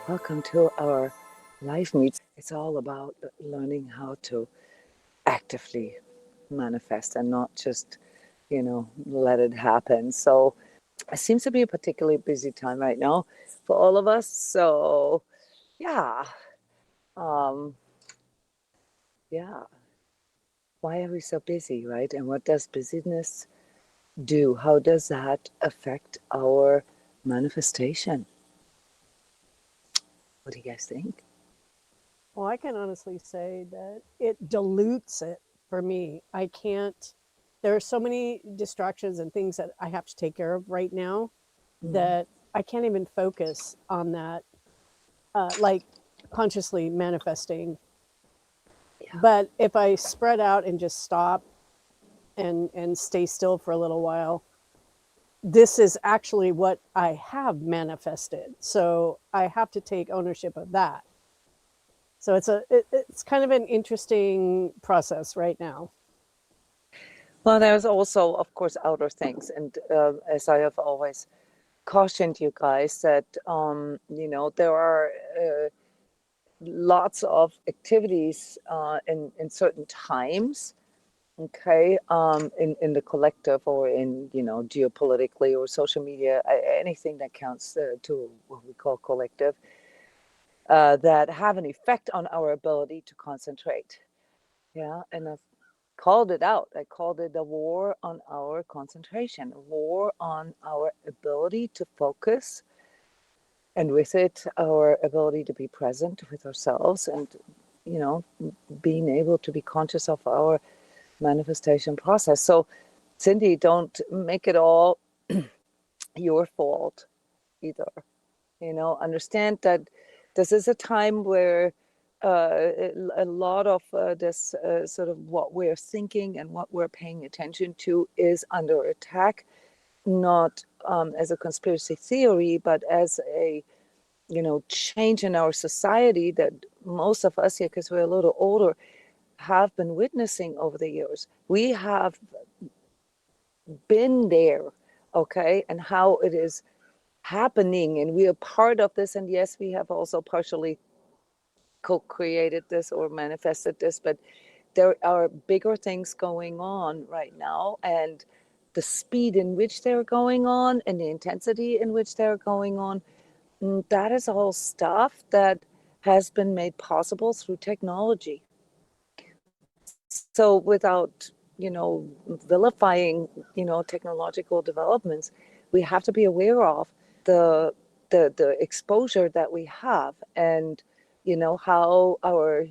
Welcome to our life meets. It's all about learning how to actively manifest and not just, let it happen. So it seems to be a particularly busy time right now for all of us. So, yeah, um, yeah. Why are we so busy, right? And what does busyness do? How does that affect our manifestation? What do you guys think? Well, I can honestly say that it dilutes it for me. I can't, there are so many distractions and things that I have to take care of right now Mm-hmm. that I can't even focus on that, like consciously manifesting. Yeah. But if I spread out and just stop and stay still for a little while, this is actually what I have manifested. So I have to take ownership of that. So it's kind of an interesting process right now. Well, there's also, of course, outer things. And as I have always cautioned you guys, that, there are lots of activities in certain times, okay, in the collective or in, geopolitically or social media, anything that counts to what we call collective, that have an effect on our ability to concentrate. Yeah. And I've called it out. I called it a war on our concentration, a war on our ability to focus, and with it, our ability to be present with ourselves and, you know, being able to be conscious of our manifestation process. So, Cindy, don't make it all your fault either. Understand that this is a time where a lot of this sort of what we're thinking and what we're paying attention to is under attack, not as a conspiracy theory, but as a change in our society that most of us here, because we're a little older, have been witnessing over the years. We have been there, okay, and how it is happening, and we are part of this. And yes, we have also partially co-created this or manifested this, but there are bigger things going on right now, and the speed in which they're going on and the intensity in which they're going on, that is all stuff that has been made possible through technology. So without, vilifying, technological developments, we have to be aware of the the exposure that we have, and how our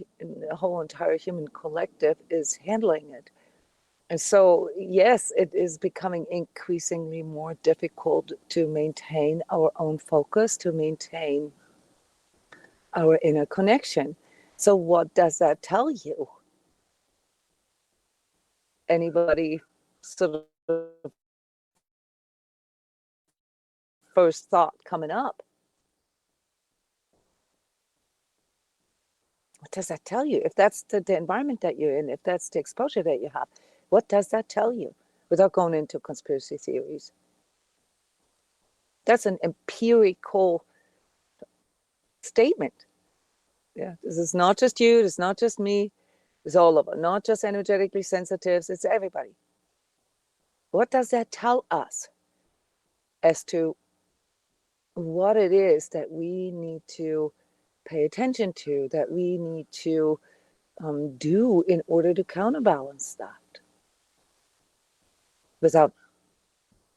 whole entire human collective is handling it. And so, yes, it is becoming increasingly more difficult to maintain our own focus, to maintain our inner connection. So what does that tell you? Anybody sort of first thought coming up? What does that tell you? If that's the environment that you're in, if that's the exposure that you have, what does that tell you? Without going into conspiracy theories, that's an empirical statement. Yeah, this is not just you, it's not just me, it's all of us, not just energetically sensitives, it's everybody. What does that tell us as to what it is that we need to pay attention to, that we need to do in order to counterbalance that without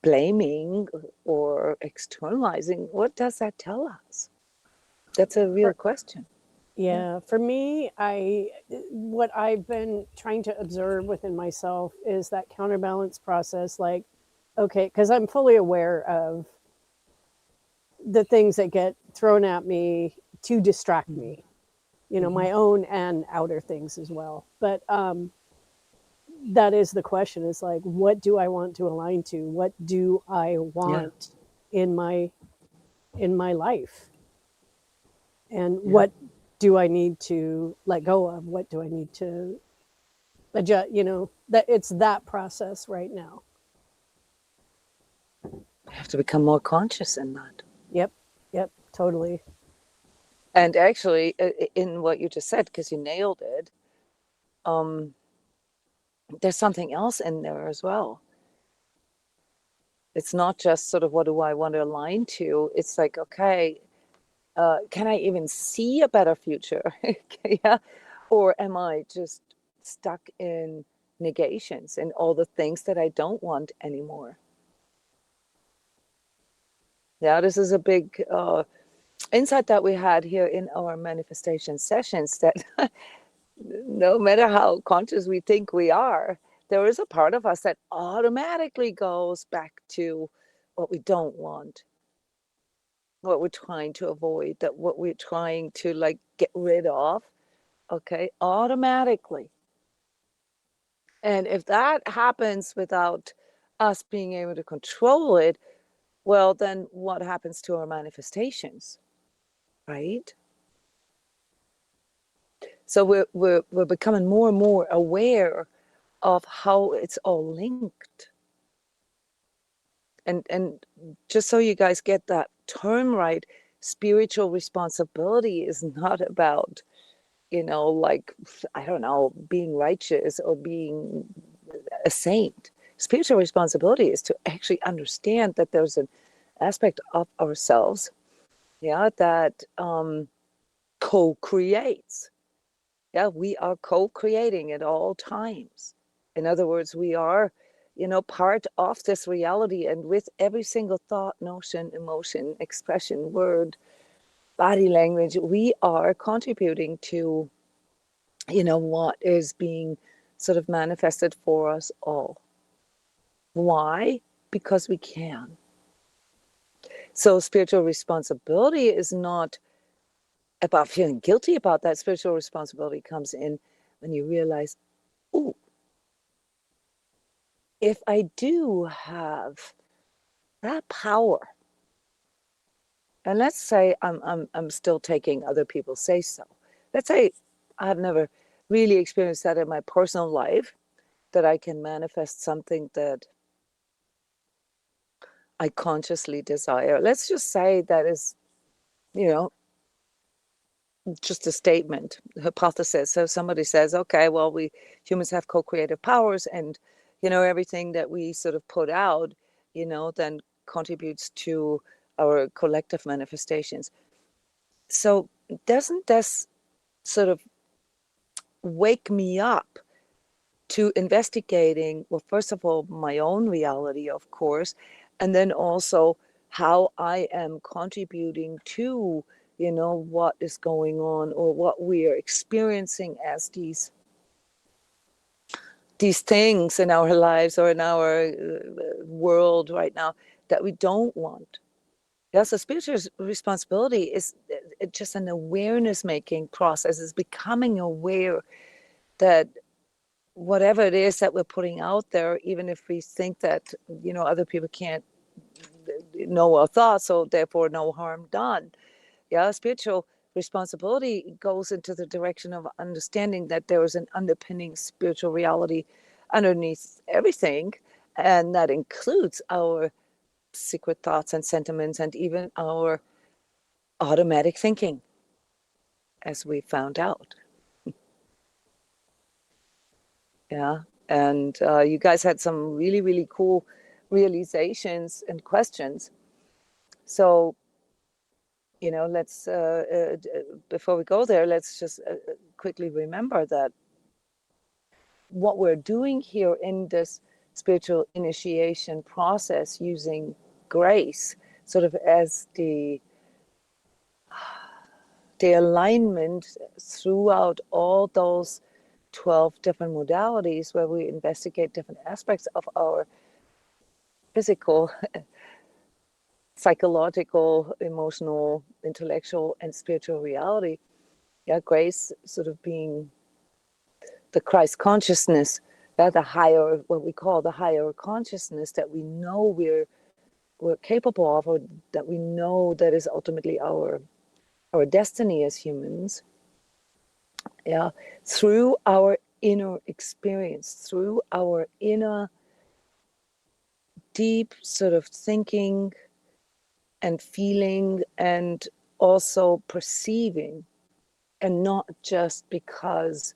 blaming or externalizing? What does that tell us? That's a real For, question. Yeah. yeah, for me, what I've been trying to observe within myself is that counterbalance process. Like, okay, because I'm fully aware of the things that get thrown at me to distract Mm-hmm. me. Mm-hmm. My own and outer things as well. But that is the question: is like, what do I want to align to? What do I Yeah. want in my life? And Yeah. what do I need to let go of? What do I need to adjust? That it's that process right now. We have to become more conscious in that. Yep, yep, totally. And actually, in what you just said, because you nailed it, there's something else in there as well. It's not just sort of what do I want to align to. It's like, okay, can I even see a better future? Yeah. Or am I just stuck in negations and all the things that I don't want anymore? Yeah, this is a big insight that we had here in our manifestation sessions, that no matter how conscious we think we are, there is a part of us that automatically goes back to what we don't want, what we're trying to avoid, that what we're trying to like get rid of, okay, automatically. And if that happens without us being able to control it, well, then what happens to our manifestations, right? So we're becoming more and more aware of how it's all linked. And just so you guys get that term right, spiritual responsibility is not about, like, I don't know, being righteous or being a saint. Spiritual responsibility is to actually understand that there's an aspect of ourselves, yeah, that co-creates. Yeah, we are co-creating at all times. In other words, we are, part of this reality, and with every single thought, notion, emotion, expression, word, body language, we are contributing to, what is being sort of manifested for us all. Why? Because we can. So spiritual responsibility is not about feeling guilty about that. Spiritual responsibility comes in when you realize, oh, if I do have that power, and let's say I'm still taking other people say so. Let's say I've never really experienced that in my personal life, that I can manifest something that I consciously desire. Let's just say that is, you know, just a statement, hypothesis. So somebody says, okay, well, we humans have co-creative powers, and everything that we sort of put out, then contributes to our collective manifestations. So doesn't this sort of wake me up to investigating, well, first of all, my own reality, of course, and then also how I am contributing to, what is going on, or what we are experiencing as these things in our lives or in our world right now that we don't want. Yeah, so spiritual responsibility is just an awareness making process, is becoming aware that whatever it is that we're putting out there, even if we think that, other people can't know our thoughts, so therefore no harm done. Yeah, spiritual responsibility goes into the direction of understanding that there is an underpinning spiritual reality underneath everything, and that includes our secret thoughts and sentiments, and even our automatic thinking, as we found out. Yeah. And you guys had some really, really cool realizations and questions. So, let's, before we go there, let's just quickly remember that what we're doing here in this spiritual initiation process, using grace sort of as the alignment throughout all those 12 different modalities, where we investigate different aspects of our physical, psychological, emotional, intellectual, and spiritual reality. Yeah, grace sort of being the Christ consciousness, the higher, what we call the higher consciousness, that we know we're capable of, or that we know that is ultimately our destiny as humans. Yeah, through our inner experience, through our inner deep sort of thinking and feeling and also perceiving, and not just because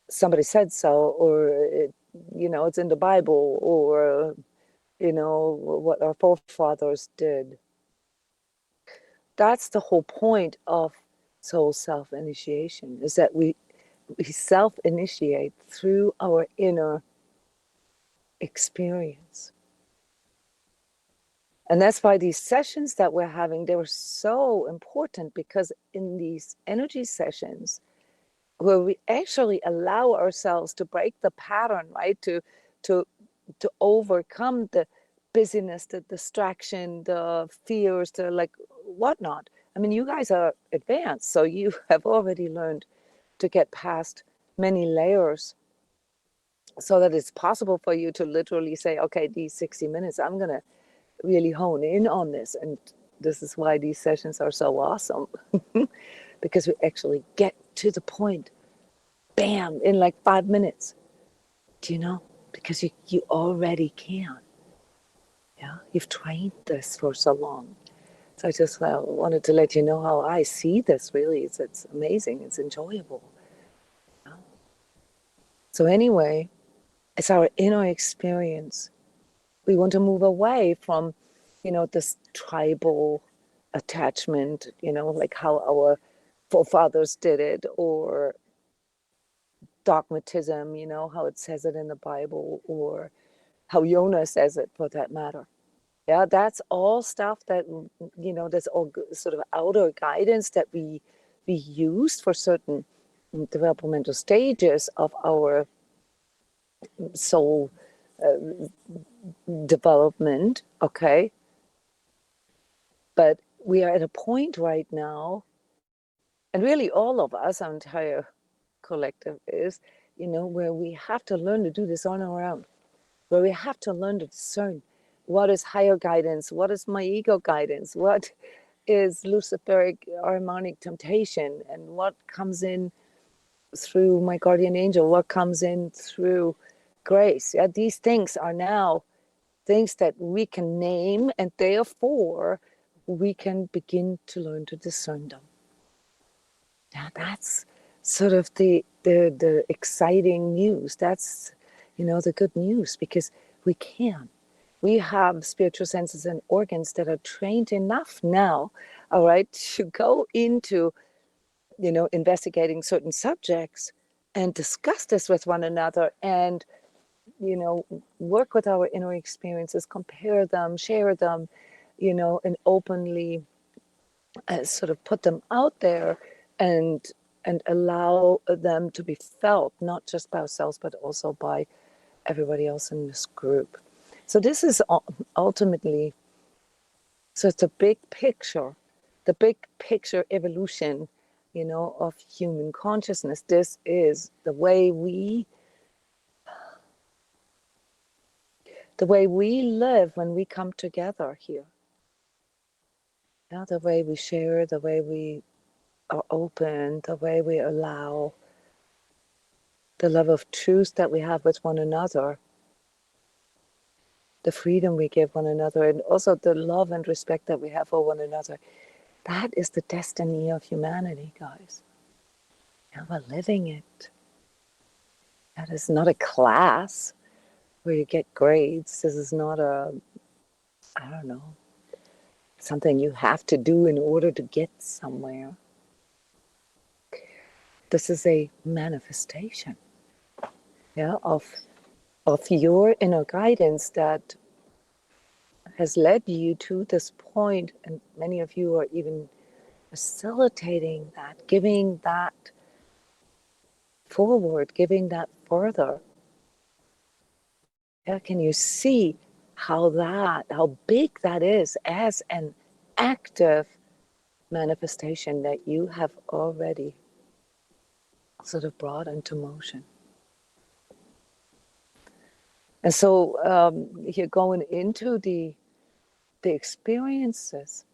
somebody said so, or it's in the Bible, or what our forefathers did. That's the whole point of soul self-initiation, is that we self-initiate through our inner experience. And that's why these sessions that we're having, they were so important, because in these energy sessions, where we actually allow ourselves to break the pattern, right? To overcome the busyness, the distraction, the fears, the like whatnot. I mean, you guys are advanced, so you have already learned to get past many layers, so that it's possible for you to literally say, okay, these 60 minutes, I'm going to really hone in on this. And this is why these sessions are so awesome, because we actually get to the point, bam, in like 5 minutes. Do you know? Because you already can. Yeah, you've trained this for so long. So I just wanted to let you know how I see this. Really, it's amazing. It's enjoyable. Yeah. So anyway, it's our inner experience. We want to move away from, this tribal attachment, like how our forefathers did it, or dogmatism, how it says it in the Bible, or how Jona says it, for that matter. Yeah, that's all stuff that, that's all sort of outer guidance that we use for certain developmental stages of our soul development, okay? But we are at a point right now, and really all of us, our entire collective is, where we have to learn to do this on our own, where we have to learn to discern what is higher guidance, what is my ego guidance, what is Luciferic harmonic temptation, and what comes in through my guardian angel, what comes in through grace. Yeah, these things are now things that we can name, and therefore we can begin to learn to discern them. Yeah, that's sort of the exciting news. That's, the good news, because we can. We have spiritual senses and organs that are trained enough now, all right, to go into, investigating certain subjects and discuss this with one another, and, work with our inner experiences, compare them, share them, and openly sort of put them out there, and allow them to be felt, not just by ourselves, but also by everybody else in this group. So this is ultimately, so it's a big picture, the big picture evolution, of human consciousness. This is the way we live when we come together here. Yeah, the way we share, the way we are open, the way we allow the love of truth that we have with one another, the freedom we give one another, and also the love and respect that we have for one another. That is the destiny of humanity, guys. Yeah, we're living it. That is not a class where you get grades. This is not I don't know, something you have to do in order to get somewhere. This is a manifestation, yeah, of your inner guidance that has led you to this point, and many of you are even facilitating that, giving that forward, giving that further. Yeah, can you see how big that is as an active manifestation that you have already sort of brought into motion? And so you're going into the experiences,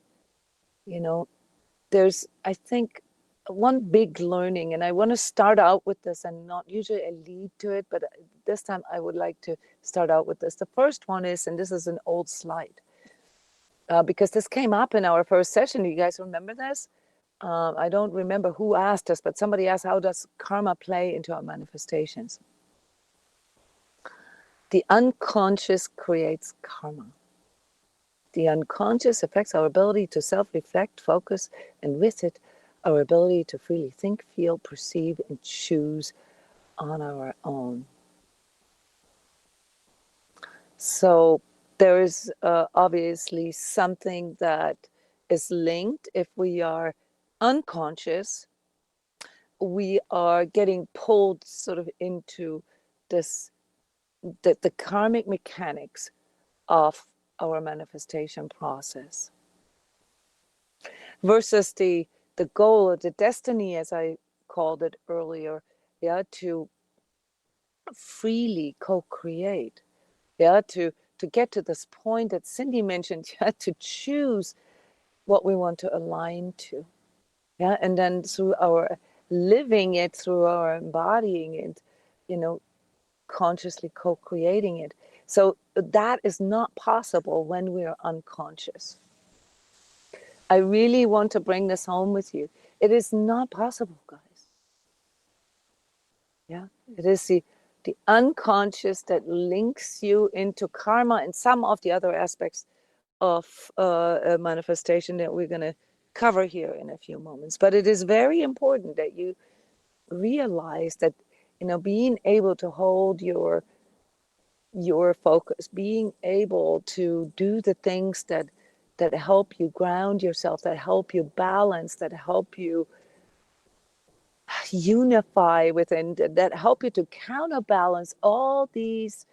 there's, I think, one big learning, and I want to start out with this, and not usually I lead to it, but this time I would like to start out with this. The first one is, and this is an old slide, because this came up in our first session. Do you guys remember this? I don't remember who asked us, but somebody asked, how does karma play into our manifestations? The unconscious creates karma. The unconscious affects our ability to self-reflect, focus, and with it, our ability to freely think, feel, perceive, and choose on our own. So there is obviously something that is linked. If we are unconscious, we are getting pulled sort of into this, the karmic mechanics of our manifestation process versus the goal or the destiny, as I called it earlier, yeah, to freely co-create, yeah, to get to this point that Cindy mentioned, yeah, to choose what we want to align to, yeah, and then through our living it, through our embodying it, you know, consciously co-creating it. So that is not possible when we are unconscious. I really want to bring this home with you. It is not possible, guys. Yeah, it is the unconscious that links you into karma and some of the other aspects of a manifestation that we're going to cover here in a few moments. But it is very important that you realize that, you know, being able to hold your focus, being able to do the things that help you ground yourself, that help you balance, that help you unify within, that help you to counterbalance all these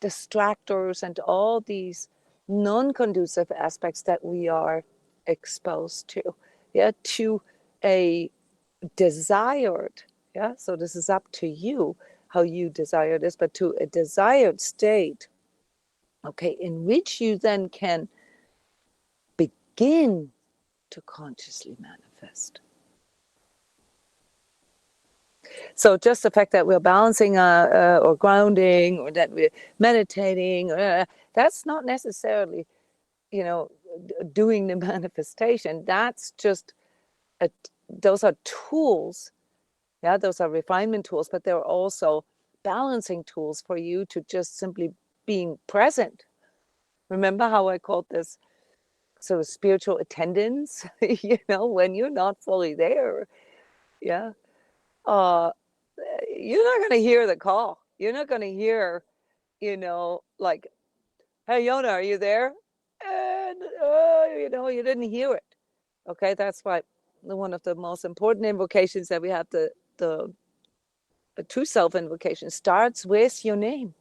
distractors and all these non-conducive aspects that we are exposed to, yeah, to a desired, yeah, so this is up to you how you desire this, but to a desired state, okay, in which you then can begin to consciously manifest. So just the fact that we're balancing or grounding, or that we're meditating, that's not necessarily, you know, doing the manifestation. That's just those are tools. Yeah, those are refinement tools, but they're also balancing tools for you to just simply being present. Remember how I called this sort of spiritual attendance? You know, when you're not fully there, yeah, uh, you're not going to hear the call. You're not going to hear, you know, like, hey, Jona, are you there? And, you know, you didn't hear it. Okay, that's why one of the most important invocations that we have, the true self invocation, starts with your name,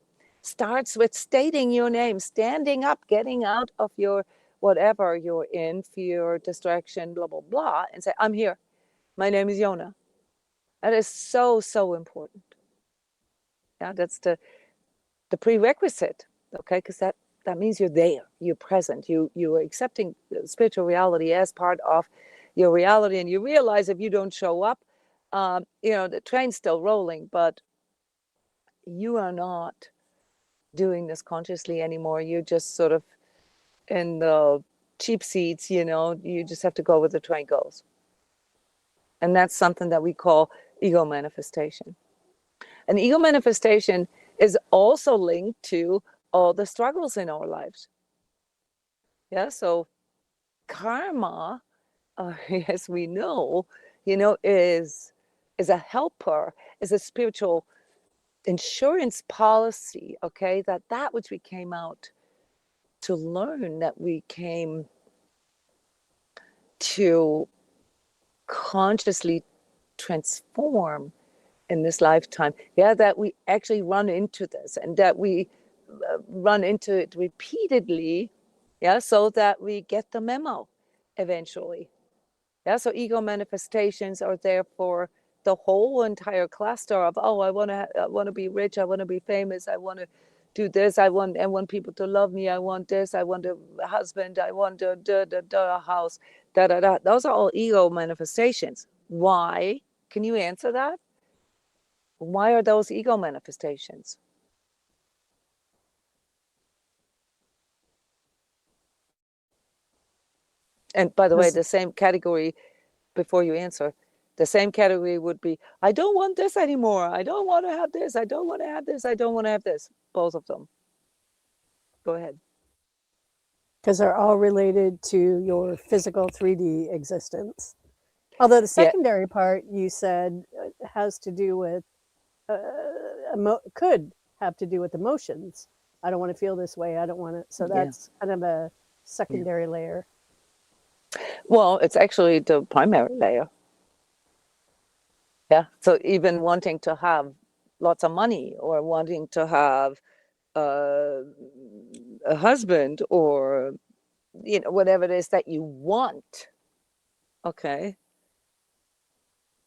starts with stating your name, standing up, getting out of your whatever you're in, fear, distraction, blah, blah, blah, and say, I'm here. My name is Jona. That is so, so important. Yeah, that's the prerequisite, okay, because that means you're there, you're present, you are accepting spiritual reality as part of your reality, and you realize if you don't show up, you know, the train's still rolling, but you are not doing this consciously anymore. You're just sort of in the cheap seats, you know, you just have to go where the train goes. And that's something that we call ego manifestation. And ego manifestation is also linked to all the struggles in our lives. Yeah, so karma, as we know, you know, is a helper, is a spiritual insurance policy, okay, that which we came out to learn, that we came to consciously transform in this lifetime, yeah, that we actually run into this, and that we run into it repeatedly, yeah, so that we get the memo eventually. Yeah, so ego manifestations are there for the whole entire cluster of, oh, I want to be rich, I want to be famous, I want to do this, I want people to love me, I want this, I want a husband, I want a house, da da da. Those are all ego manifestations. Why? Can you answer that? Why are those ego manifestations? And by the way, 'Cause the same category, before you answer, the same category would be, I don't want this anymore. I don't want to have this. I don't want to have this. I don't want to have this. Both of them. Go ahead. they're all related to your physical 3D existence. Although the Yeah. secondary part you said has to do with, could have to do with emotions. I don't want to feel this way. I don't want to. So Yeah. that's kind of a Yeah. secondary layer. Well, it's actually the primary layer. Yeah. So even wanting to have lots of money or wanting to have uh, a husband or, whatever it is that you want. Okay.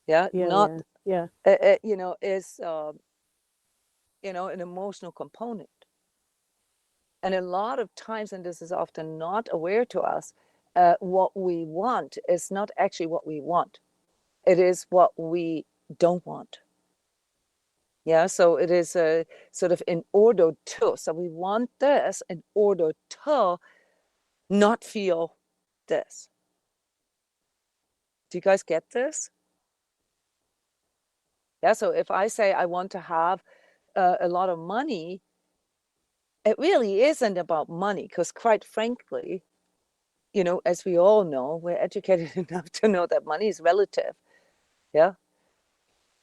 Yeah. Yeah, Not, yeah, yeah. is, an emotional component. And a lot of times, and this is often not aware to us, what we want is not actually what we want. It is what we don't want. Yeah, so it is a sort of in order to. So we want this in order to not feel this. Do you guys get this? Yeah, so if I say I want to have a lot of money, it really isn't about money, because quite frankly, as we all know, we're educated enough to know that money is relative. Yeah.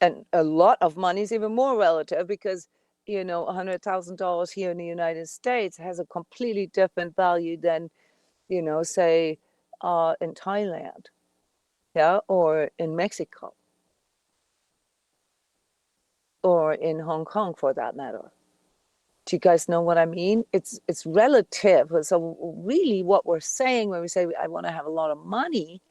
And a lot of money is even more relative because, $100,000 here in the United States has a completely different value than, say, in Thailand, yeah, or in Mexico, or in Hong Kong for that matter. Do you guys know what I mean? It's relative. So really what we're saying when we say I want to have a lot of money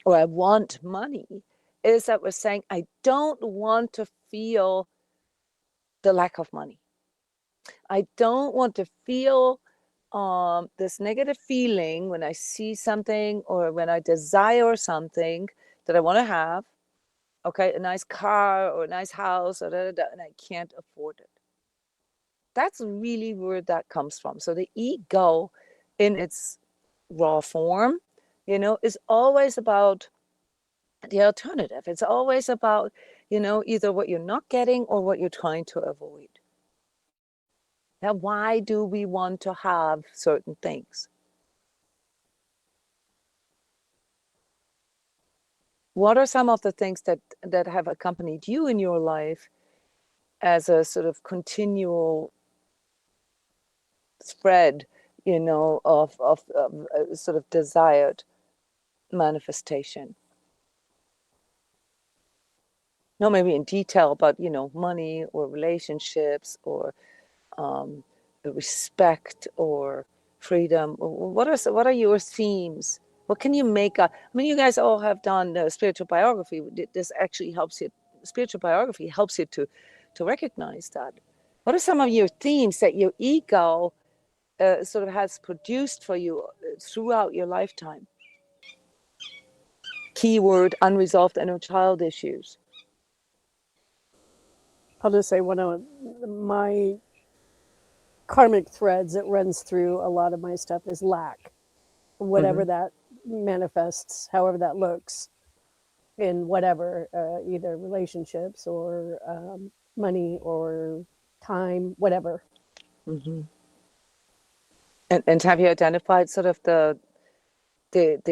or I want money is that we're saying I don't want to feel the lack of money. I don't want to feel this negative feeling when I see something or when I desire something that I want to have. Okay, a nice car or a nice house, or and I can't afford it. That's really where that comes from. So the ego, in its raw form, is always about the alternative. It's always about, either what you're not getting or what you're trying to avoid. Now, why do we want to have certain things? What are some of the things that have accompanied you in your life as a sort of continual thread, of sort of desired manifestation? Not maybe in detail, but money or relationships or respect or freedom. What are your themes? What can you make up? I mean, you guys all have done spiritual biography. This actually helps you. Spiritual biography helps you to recognize that. What are some of your themes that your ego sort of has produced for you throughout your lifetime? Keyword: unresolved inner child issues. I'll just say one of my karmic threads that runs through a lot of my stuff is lack, whatever Mm-hmm. that manifests, however that looks in whatever, either relationships or money or time, whatever. Mm-hmm. And have you identified sort of the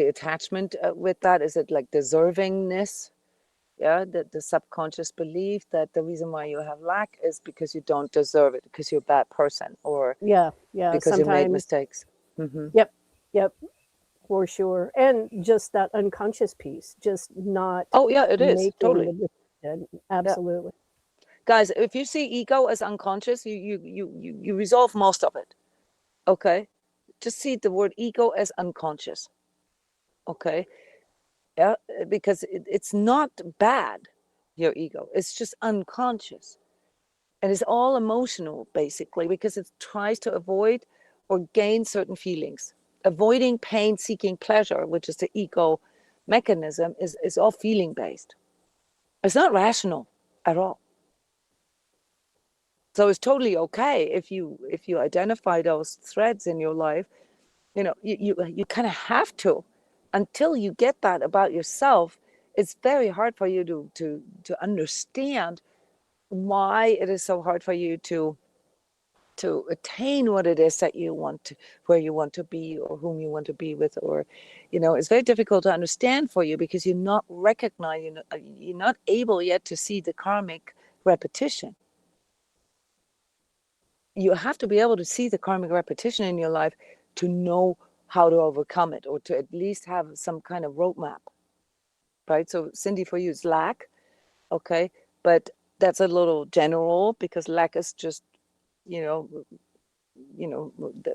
attachment with that? Is it like deservingness? Yeah, the subconscious belief that the reason why you have lack is because you don't deserve it, because you're a bad person, or Yeah, yeah. because you made Sometimes, mistakes. Mm-hmm. yep, yep, for sure. And just that unconscious piece, just not Oh yeah, it is making totally. the decision. Yeah, Absolutely. guys, if you see ego as unconscious, you resolve most of it. Okay, just see the word ego as unconscious. Okay, yeah, because it's not bad. Your ego, it's just unconscious. And it's all emotional, basically, because it tries to avoid or gain certain feelings. Avoiding pain, seeking pleasure, which is the ego mechanism, is all feeling based. It's not rational at all. So it's totally okay if you identify those threads in your life. You kind of have to. until you get that about yourself, it's very hard for you to understand why it is so hard for you to attain what it is that you want to, where you want to be, or whom you want to be with, or it's very difficult to understand for you because you're not recognizing, you're not able yet to see the karmic repetition. You have to be able to see the karmic repetition in your life to know how to overcome it, or to at least have some kind of roadmap, right? So Cindy, for you it's lack, okay, but that's a little general because lack is just, you know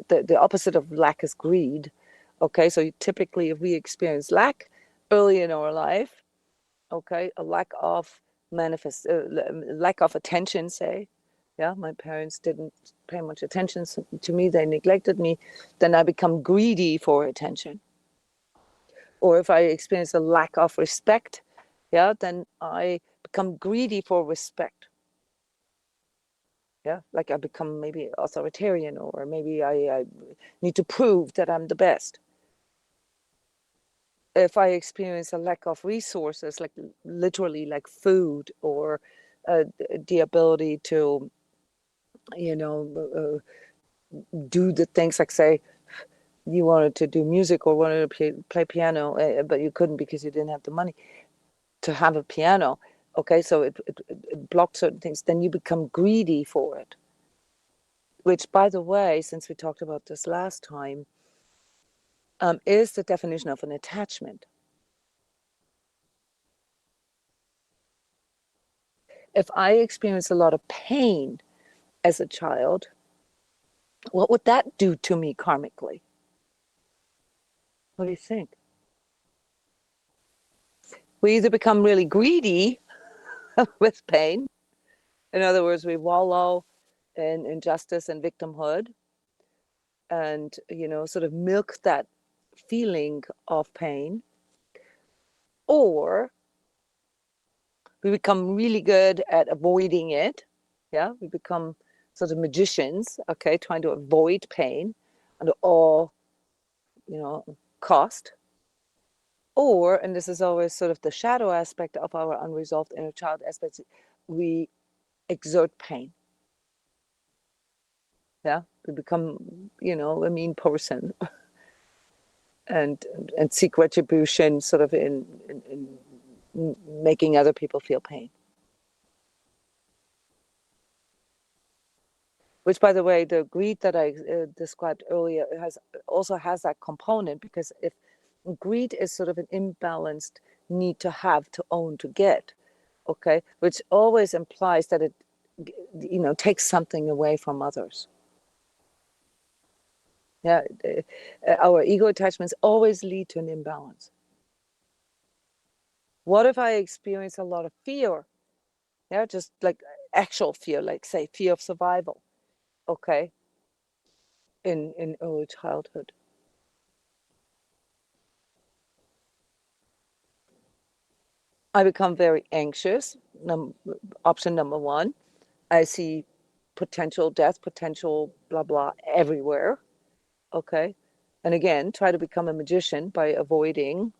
the opposite of lack is greed. Okay, so typically if we experience lack early in our life, okay, a lack of lack of attention, say, yeah, my parents didn't pay much attention to me, they neglected me, then I become greedy for attention. Or if I experience a lack of respect, yeah, then I become greedy for respect. Yeah, like I become maybe authoritarian, or maybe I need to prove that I'm the best. If I experience a lack of resources, like literally like food, or the ability to, do the things, like say you wanted to do music or wanted to play piano, but you couldn't because you didn't have the money to have a piano. Okay, so it blocked certain things. Then you become greedy for it. Which, by the way, since we talked about this last time, is the definition of an attachment. If I experience a lot of pain as a child, what would that do to me karmically? What do you think? We either become really greedy with pain, in other words, we wallow in injustice and victimhood, and sort of milk that feeling of pain, or we become really good at avoiding it. Yeah, we become sort of magicians, okay, trying to avoid pain at all cost. Or, and this is always sort of the shadow aspect of our unresolved inner child aspects, we exert pain. Yeah, we become a mean person and seek retribution sort of in making other people feel pain. Which, by the way, the greed that I described earlier also has that component, because if greed is sort of an imbalanced need to have, to own, to get, okay, which always implies that it takes something away from others. Yeah, our ego attachments always lead to an imbalance. What if I experience a lot of fear? Yeah, just like actual fear, like say fear of survival, okay, in early childhood. I become very anxious. Option number one, I see potential death, potential blah, blah everywhere. Okay. And again, try to become a magician by avoiding,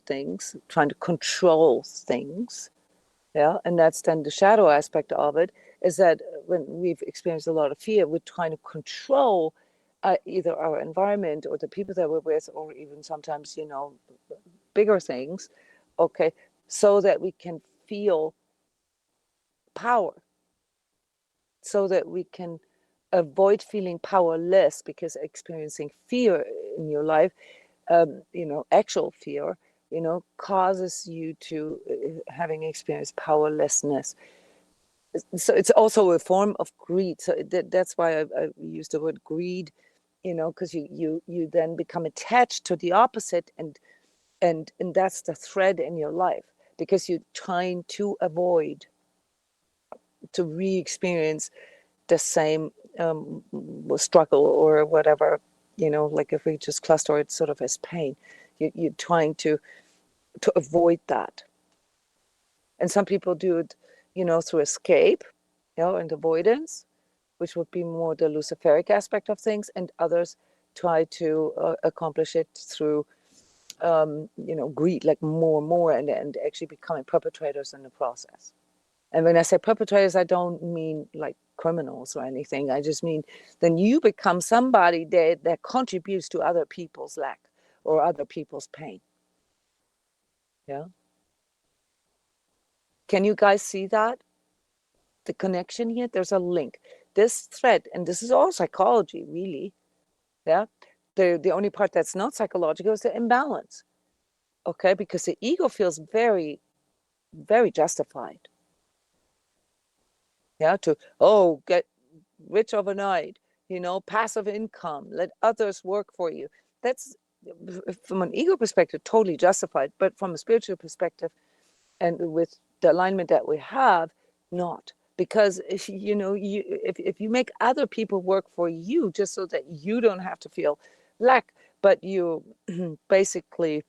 things, trying to control things. Yeah. And that's then the shadow aspect of it, is that when we've experienced a lot of fear, we're trying to control either our environment or the people that we're with, or even sometimes, bigger things. Okay. So that we can feel power, so that we can avoid feeling powerless, because experiencing fear in your life, actual fear, causes you to having experienced powerlessness. So it's also a form of greed. So that's why I use the word greed, because you then become attached to the opposite, and that's the thread in your life, because you're trying to avoid to re-experience the same struggle or whatever, like if we just cluster it sort of as pain, you're trying to avoid that. And some people do it, through escape, and avoidance, which would be more the luciferic aspect of things, and others try to accomplish it through greed like more and more, and actually becoming perpetrators in the process. And when I say perpetrators, I don't mean like criminals or anything. I just mean then you become somebody that contributes to other people's lack or other people's pain. Yeah. Can you guys see that? The connection here? There's a link. This thread, and this is all psychology, really. Yeah. The only part that's not psychological is the imbalance. Okay, because the ego feels very, very justified. Yeah, to get rich overnight, passive income, let others work for you. That's from an ego perspective totally justified, but from a spiritual perspective and with the alignment that we have, not. Because if if you make other people work for you just so that you don't have to feel lack, but you basically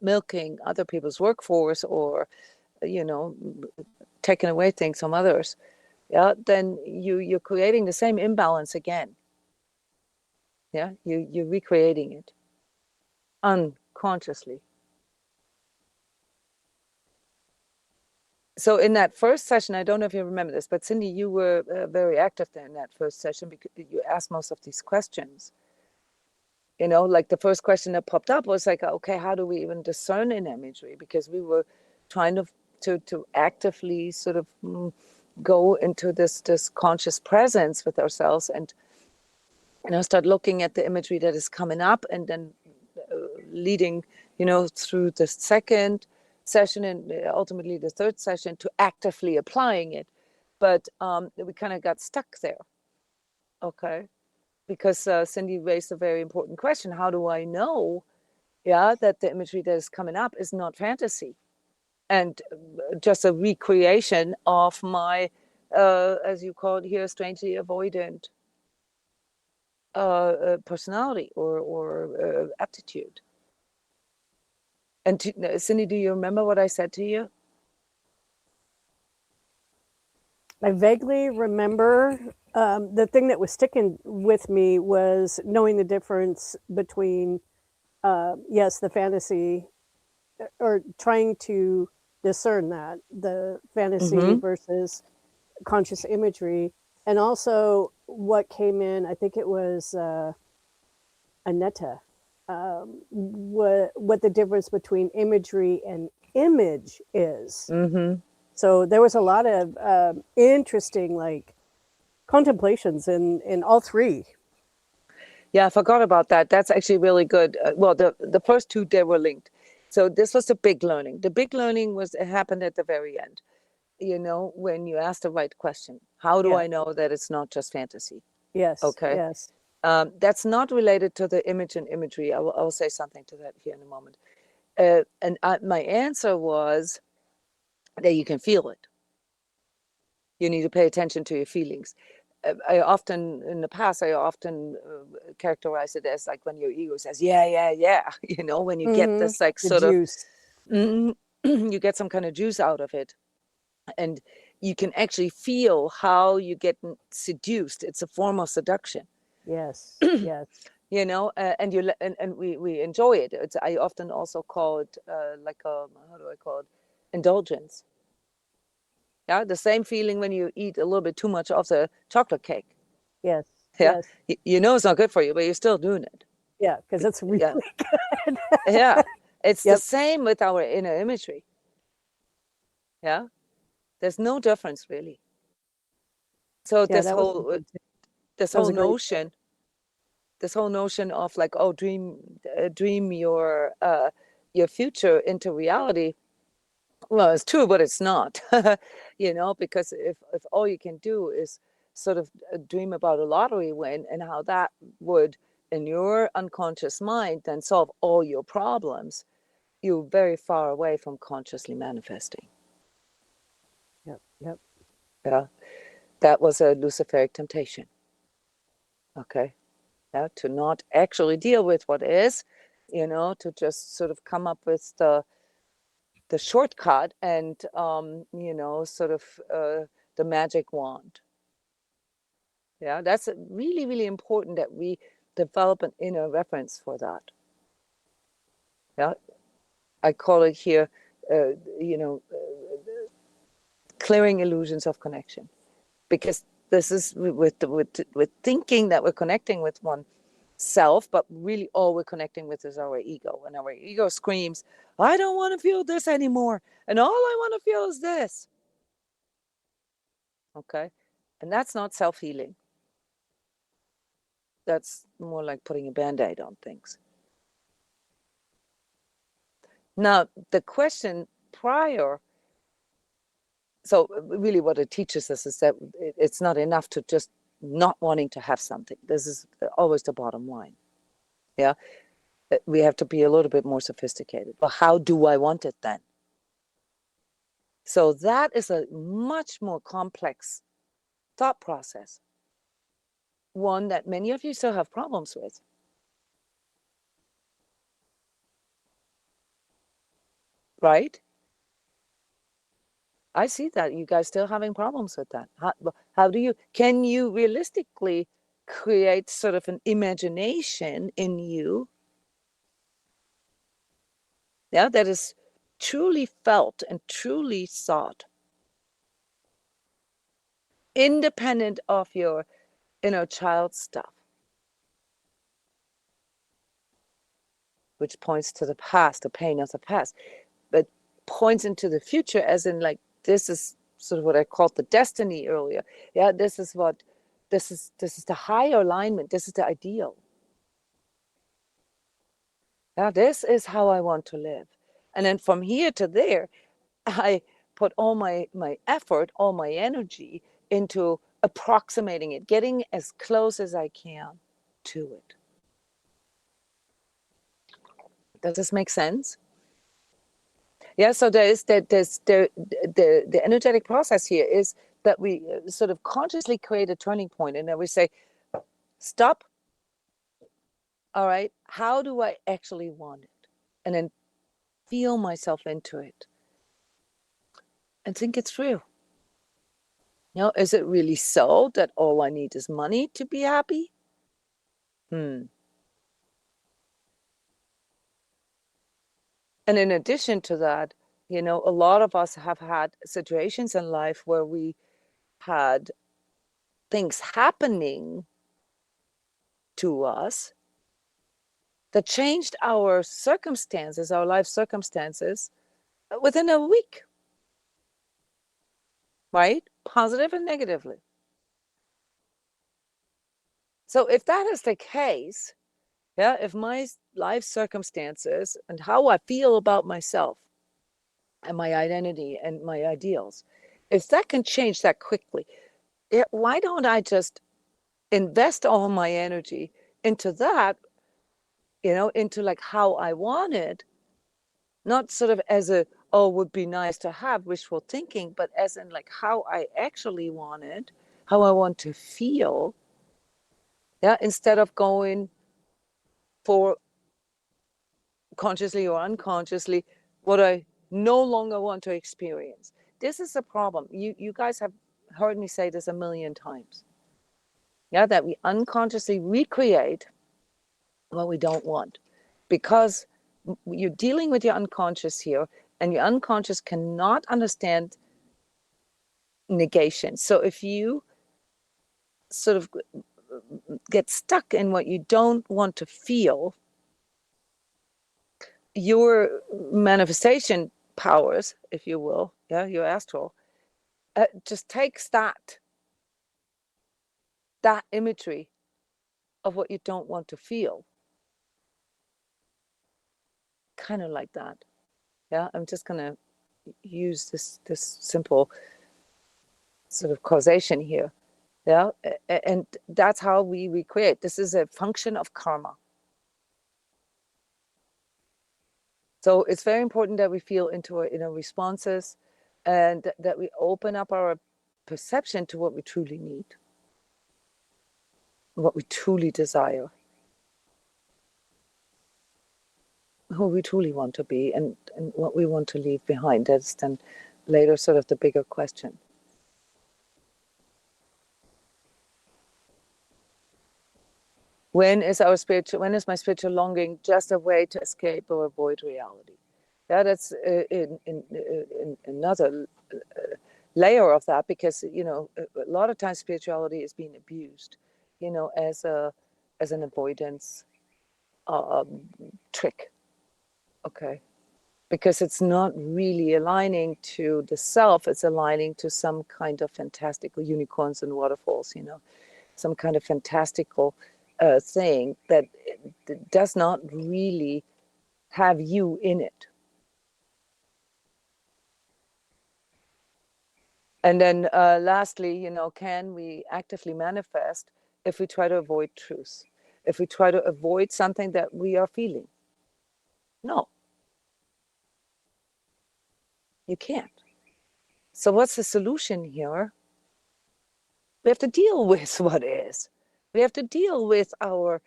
milking other people's workforce or taking away things from others, yeah, then you're creating the same imbalance again. Yeah, you're recreating it unconsciously. So in that first session, I don't know if you remember this, but Cindy, you were very active there in that first session because you asked most of these questions. Like the first question that popped up was like, okay, how do we even discern in imagery? Because we were trying to actively sort of go into this conscious presence with ourselves and start looking at the imagery that is coming up, and then leading through the second session and ultimately the third session to actively applying it. But we kind of got stuck there. Okay, because Cindy raised a very important question: how do I know that the imagery that is coming up is not fantasy and just a recreation of my as you call it here, strangely avoidant personality or aptitude? And Cindy, do you remember what I said to you? I vaguely remember the thing that was sticking with me was knowing the difference between, yes, the fantasy, or trying to discern that, the fantasy versus conscious imagery. And also what came in, I think it was Aneta, what the difference between imagery and image is. So there was a lot of interesting contemplations in all three. Yeah, I forgot about that. That's actually really good. Well, the first two, they were linked. So this was the big learning. The big learning it happened at the very end. When you ask the right question, how do I know that it's not just fantasy? Yes. Okay. Yes. That's not related to the image and imagery. I will say something to that here in a moment. And my answer was that you can feel it. You need to pay attention to your feelings. In the past, I often characterize it as like when your ego says, yeah, when you get this like the sort juice. of, you get some kind of juice out of it. And you can actually feel how you get seduced. It's a form of seduction. Yes. Yes. And we enjoy it. I often also call it how do I call it? Indulgence. Yeah, the same feeling when you eat a little bit too much of the chocolate cake. Yes. Yeah, Yes. you know it's not good for you, but you're still doing it. Yeah, because it's really Yeah, good. yeah. It's the Yep. same with our inner imagery. Yeah, there's no difference really. So Yeah, this that was whole good too. this That was whole a great. notion of like, dream your future into reality. Well, it's true, but it's not. Because if all you can do is sort of dream about a lottery win and how that would in your unconscious mind then solve all your problems, you're very far away from consciously manifesting. Yep. Yep. Yeah, that was a Luciferic temptation. Okay. Yeah, to not actually deal with what is, to just sort of come up with the shortcut and sort of the magic wand. Yeah, that's really, really important that we develop an inner reference for that. Yeah, I call it here, you know, clearing illusions of connection, because this is with thinking that we're connecting with one self, but really all we're connecting with is our ego, and our ego screams, I don't want to feel this anymore, and all I want to feel is this. Okay, and that's not self-healing. That's more like putting a band-aid on things. Now the question prior, so really what it teaches us is that it's not enough to just not wanting to have something. This is always the bottom line. Yeah, we have to be a little bit more sophisticated. Well, how do I want it then? So that is a much more complex thought process, one that many of you still have problems with. Right? I see that you guys still having problems with that. How do you, can you realistically create sort of an imagination in you, yeah, that is truly felt and truly thought, independent of your inner child stuff, which points to the past, the pain of the past, but points into the future, as in like, this is sort of what I called the destiny earlier. Yeah, this is what, this is the higher alignment. This is the ideal. Yeah, this is how I want to live. And then from here to there, I put all my effort, all my energy into approximating it, getting as close as I can to it. Does this make sense? Yeah, so there's the energetic process here is that we sort of consciously create a turning point, and then we say, stop. All right, how do I actually want it? And then feel myself into it and think it through. You know, is it really so that all I need is money to be happy? And in addition to that, you know, a lot of us have had situations in life where we had things happening to us that changed our circumstances, our life circumstances, within a week, right? Positive and negatively. So if that is the case, yeah, if my life circumstances and how I feel about myself and my identity and my ideals, if that can change that quickly, why don't I just invest all my energy into that, you know, into like how I want it, not sort of as a, oh, would be nice to have wishful thinking, but as in like how I actually want it, how I want to feel, yeah, instead of going for consciously or unconsciously what I no longer want to experience. This is a problem. You guys have heard me say this a million times. Yeah, that we unconsciously recreate what we don't want, because you're dealing with your unconscious here, and your unconscious cannot understand negation. So if you sort of get stuck in what you don't want to feel, your manifestation powers, if you will, yeah, your astral, just takes that imagery of what you don't want to feel, kind of like that. Yeah, I'm just gonna use this simple sort of causation here. Yeah, and that's how we recreate. This is a function of karma. So it's very important that we feel into our inner responses, and that we open up our perception to what we truly need, what we truly desire, who we truly want to be, and what we want to leave behind. That's then later sort of the bigger question. When is my spiritual longing just a way to escape or avoid reality? Yeah, that's in another layer of that, because a lot of times spirituality is being abused, as an avoidance trick. Okay, because it's not really aligning to the self; it's aligning to some kind of fantastical unicorns and waterfalls. Some kind of fantastical thing that does not really have you in it. And then lastly, can we actively manifest if we try to avoid truth? If we try to avoid something that we are feeling? No, you can't. So what's the solution here? We have to deal with what is. We have to deal with our,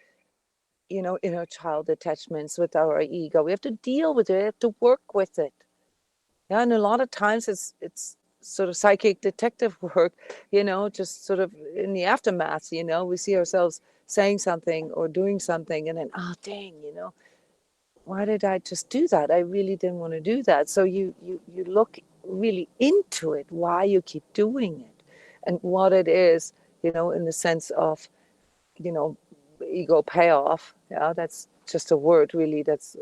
inner child attachments, with our ego. We have to deal with it. We have to work with it. Yeah, and a lot of times it's sort of psychic detective work, just sort of in the aftermath. We see ourselves saying something or doing something, and then, oh dang, why did I just do that? I really didn't want to do that. So you look really into it, why you keep doing it, and what it is, in the sense of, ego payoff. Yeah, that's just a word, really. That's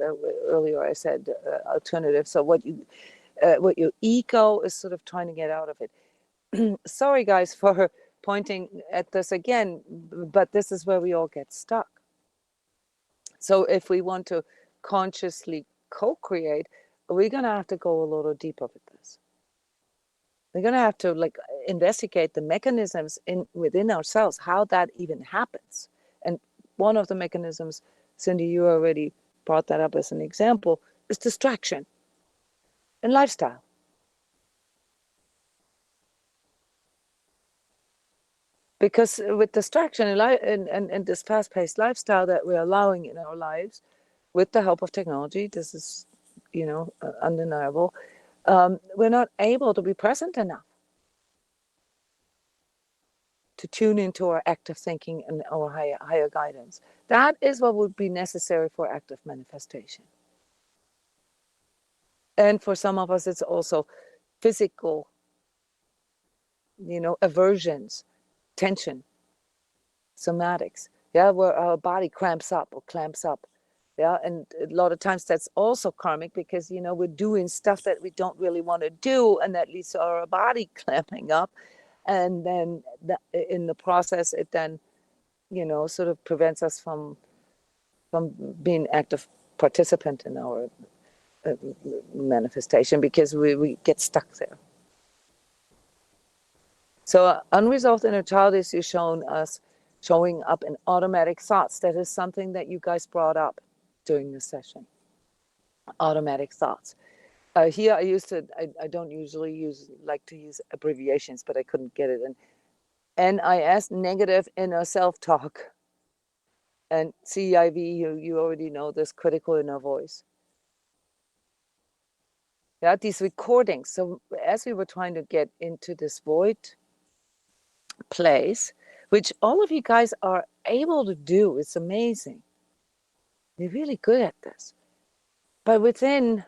earlier I said alternative. So what your ego is sort of trying to get out of it. Sorry, guys, for pointing at this again, but this is where we all get stuck. So if we want to consciously co-create, we're going to have to go a little deeper with this. We're going to have to investigate the mechanisms within ourselves, how that even happens. And one of the mechanisms, Cindy, you already brought that up as an example, is distraction and lifestyle. Because with distraction and this fast-paced lifestyle that we're allowing in our lives, with the help of technology, this is, undeniable, we're not able to be present enough to tune into our active thinking and our higher guidance. That is what would be necessary for active manifestation. And for some of us, it's also physical, aversions, tension, somatics, yeah, where our body cramps up or clamps up. Yeah, and a lot of times that's also karmic, because we're doing stuff that we don't really want to do, and that leads to our body clamping up, and then in the process it then sort of prevents us from being active participant in our manifestation, because we get stuck there. So unresolved inner child issue showing up in automatic thoughts. That is something that you guys brought up during this session. Automatic thoughts. Here I don't usually like to use abbreviations, but I couldn't get it. And NIS, negative inner self-talk. And CIV, you already know this, critical inner voice. Yeah, these recordings. So as we were trying to get into this void place, which all of you guys are able to do, it's amazing. You're really good at this. But within,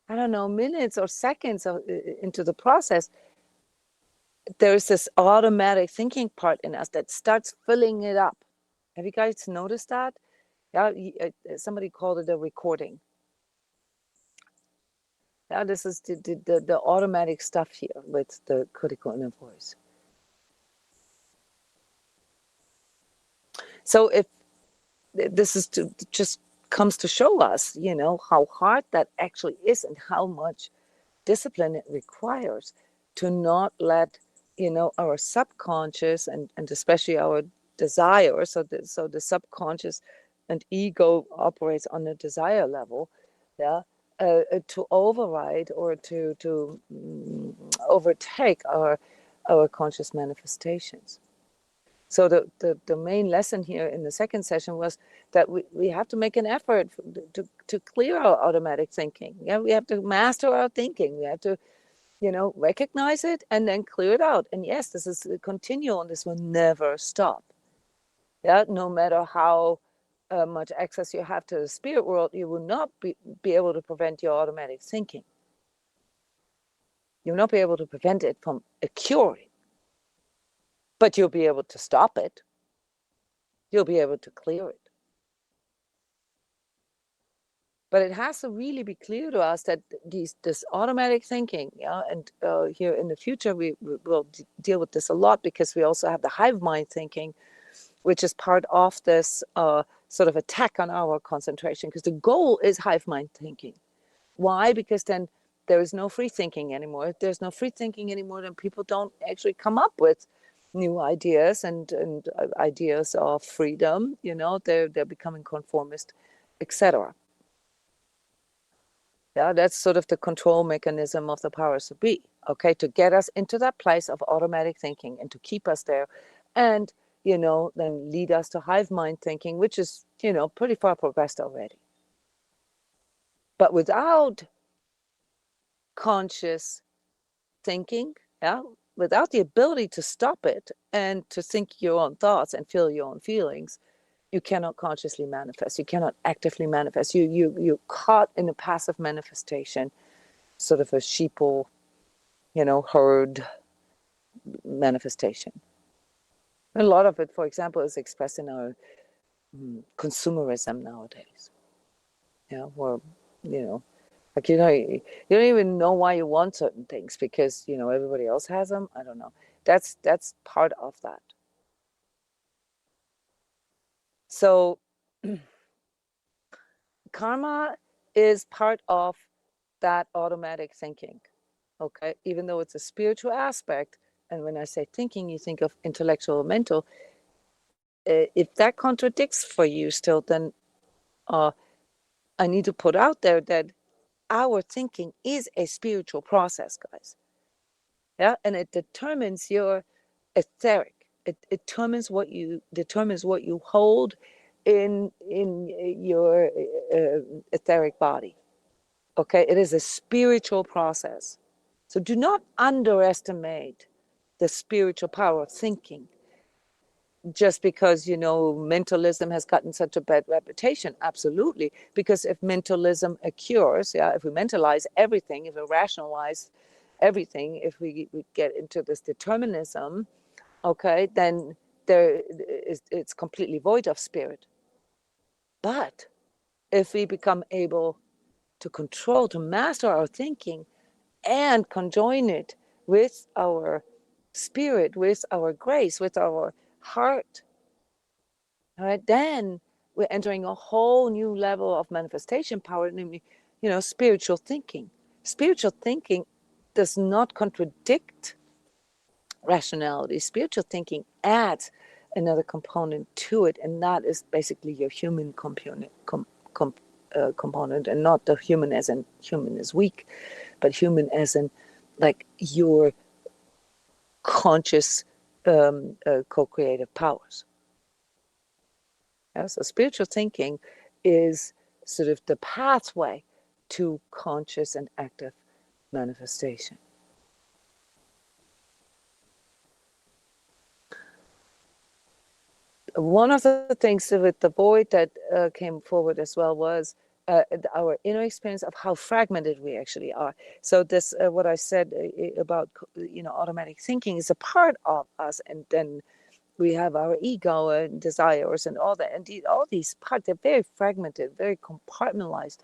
I don't know, minutes or seconds into the process, there's this automatic thinking part in us that starts filling it up. Have you guys noticed that? Yeah, somebody called it a recording. Yeah, this is the automatic stuff here with the critical inner voice. So if this is just comes to show us, how hard that actually is, and how much discipline it requires to not let, our subconscious and especially our desire. So the subconscious and ego operates on the desire level, yeah, to override or to overtake our conscious manifestations. So the main lesson here in the second session was that we have to make an effort to clear our automatic thinking. Yeah, we have to master our thinking. We have to, recognize it and then clear it out. And yes, this is continual, and this will never stop. Yeah, no matter how much access you have to the spirit world, you will not be able to prevent your automatic thinking. You'll not be able to prevent it from occurring, but you'll be able to stop it. You'll be able to clear it. But it has to really be clear to us that this automatic thinking, yeah, and here in the future we will deal with this a lot, because we also have the hive mind thinking, which is part of this sort of attack on our concentration, because the goal is hive mind thinking. Why? Because then there is no free thinking anymore. If there's no free thinking anymore, then people don't actually come up with new ideas and ideas of freedom. You know, they're becoming conformist, etc. Yeah, that's sort of the control mechanism of the powers that be, okay, to get us into that place of automatic thinking and to keep us there, and, you know, then lead us to hive mind thinking, which is, you know, pretty far progressed already. But without conscious thinking, yeah, without the ability to stop it and to think your own thoughts and feel your own feelings, you cannot consciously manifest. You cannot actively manifest. You're caught in a passive manifestation, sort of a sheeple, you know, herd manifestation. And a lot of it, for example, is expressed in our consumerism nowadays. Yeah, where, you know, like, you know, you don't even know why you want certain things because, you know, everybody else has them. I don't know. That's part of that. So karma is part of that automatic thinking, okay? Even though it's a spiritual aspect, and when I say thinking, you think of intellectual or mental. If that contradicts for you still, then I need to put out there that our thinking is a spiritual process, guys. Yeah, and it determines your etheric. It determines what you hold in your etheric body. Okay, it is a spiritual process. So do not underestimate the spiritual power of thinking just because, you know, mentalism has gotten such a bad reputation. Absolutely, because if mentalism occurs, yeah, if we mentalize everything, if we rationalize everything, if we get into this determinism, okay, then it's completely void of spirit. But if we become able to control, to master our thinking and conjoin it with our spirit, with our grace, with our heart, all right, then we're entering a whole new level of manifestation power, namely, you know, spiritual thinking. Spiritual thinking does not contradict rationality. Spiritual thinking adds another component to it, and that is basically your human component, component, and not the human as in human is weak, but human as in like your conscious co-creative powers. Yeah, so spiritual thinking is sort of the pathway to conscious and active manifestation. One of the things with the void that came forward as well was our inner experience of how fragmented we actually are. So this, what I said about, you know, automatic thinking is a part of us, and then we have our ego and desires and all that, and all these parts, they're very fragmented, very compartmentalized.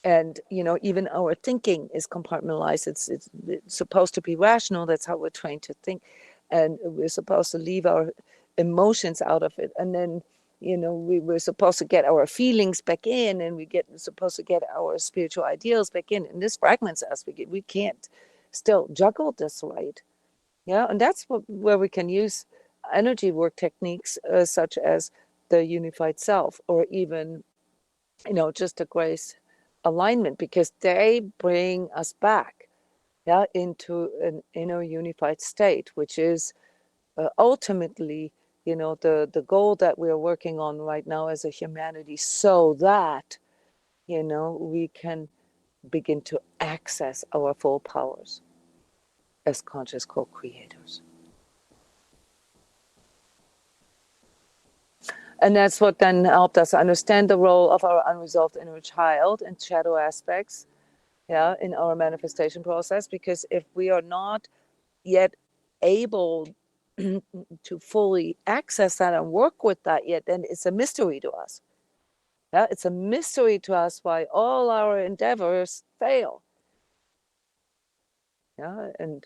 And, you know, even our thinking is compartmentalized. It's supposed to be rational. That's how we're trained to think, and we're supposed to leave our emotions out of it, and then, you know, we're supposed to get our feelings back in, and supposed to get our spiritual ideals back in, and this fragments us. We can't still juggle this right. Yeah, and that's where we can use energy work techniques such as the unified self, or even, you know, just a grace alignment, because they bring us back, yeah, into an inner unified state, which is ultimately, you know, the goal that we are working on right now as a humanity, so that, you know, we can begin to access our full powers as conscious co-creators. And that's what then helped us understand the role of our unresolved inner child and shadow aspects, yeah, in our manifestation process. Because if we are not yet able to fully access that and work with that yet, then it's a mystery to us. Yeah, it's a mystery to us why all our endeavors fail. Yeah, and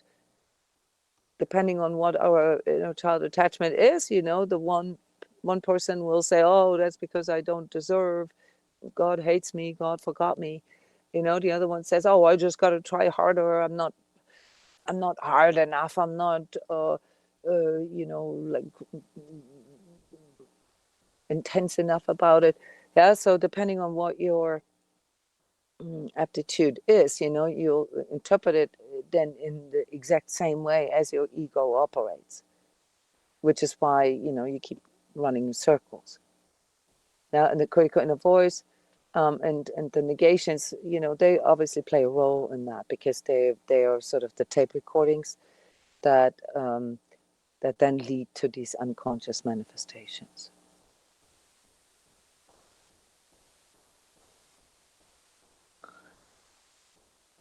depending on what our child attachment is, the one person will say, "Oh, that's because I don't deserve. God hates me. God forgot me." The other one says, "Oh, I just got to try harder. I'm not hard enough. I'm not, like intense enough about it." Yeah. So depending on what your aptitude is, you'll interpret it then in the exact same way as your ego operates, which is why, you keep running in circles. Now, and the critical inner voice, and the negations, they obviously play a role in that, because they are sort of the tape recordings that that then lead to these unconscious manifestations.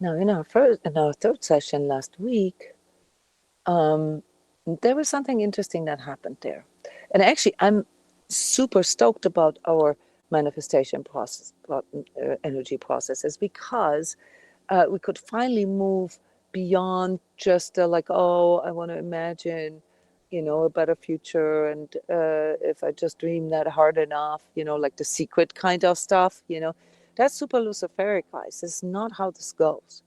Now, in our third session last week, there was something interesting that happened there, and actually, I'm super stoked about our manifestation process, energy processes, because we could finally move beyond just like, oh, I want to imagine, a better future, and if I just dream that hard enough, like the secret kind of stuff, that's super luciferic, guys. This is not how this goes.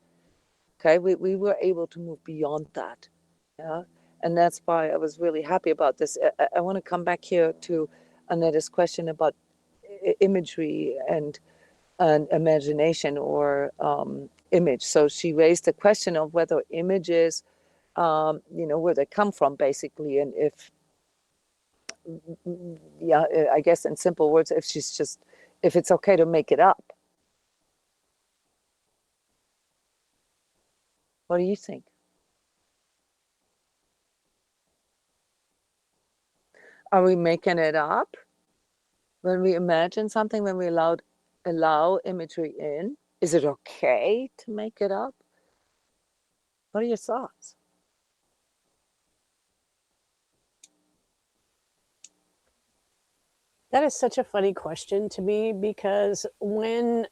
Okay, we were able to move beyond that. Yeah, and that's why I was really happy about this. I want to come back here to Annette's question about imagery and imagination, or image. So she raised the question of whether images, where they come from, basically, and if, yeah, I guess in simple words, if it's okay to make it up. What do you think? Are we making it up when we imagine something, when we allow imagery in? Is it okay to make it up? What are your thoughts? That is such a funny question to me, because when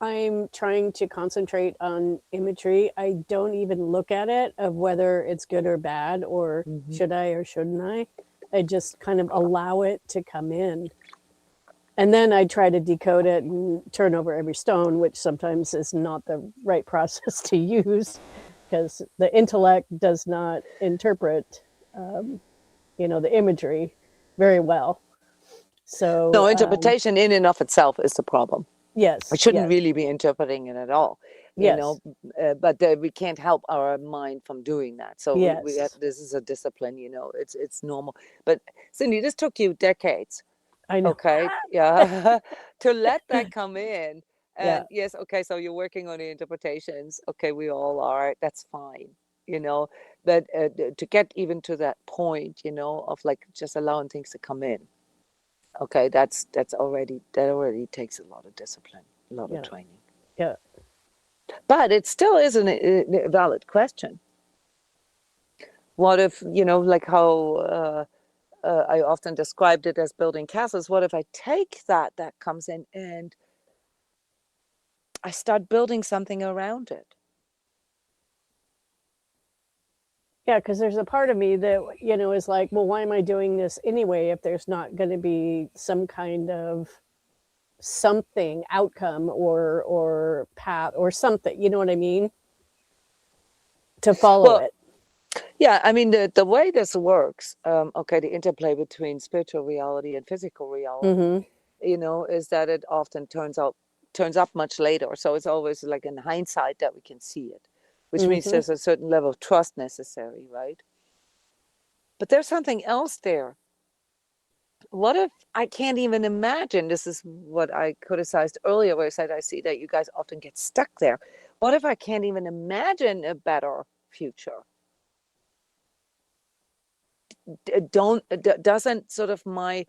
I'm trying to concentrate on imagery, I don't even look at it of whether it's good or bad, or should I or shouldn't I. I just kind of allow it to come in. And then I try to decode it and turn over every stone, which sometimes is not the right process to use, because the intellect does not interpret, the imagery very well. So No, interpretation in and of itself is the problem. I yes, shouldn't yes, really be interpreting it at all, yes, but we can't help our mind from doing that. So we have, yes. this is a discipline, it's normal. But Cindy, this took you decades, I know. okay? Yeah, to let that come in. Yeah, And yes, okay, so you're working on the interpretations. Okay, we all are. That's fine, but to get even to that point, of like just allowing things to come in. Okay, that already takes a lot of discipline, a lot of yeah, training. yeah. But it still is a valid question. What if, like how I often described it as building castles? What if I take that comes in, and I start building something around it? Yeah, because there's a part of me that, is like, well, why am I doing this anyway if there's not going to be some kind of something outcome or path or something, you know what I mean? To follow Well, it. yeah, I mean, the way this works, okay, the interplay between spiritual reality and physical reality, Mm-hmm. is that it often turns up much later. So it's always like in hindsight that we can see it, which means Mm-hmm. there's a certain level of trust necessary, right? But there's something else there. What if I can't even imagine? This is what I criticized earlier, where I said I see that you guys often get stuck there. What if I can't even imagine a better future? Doesn't sort of my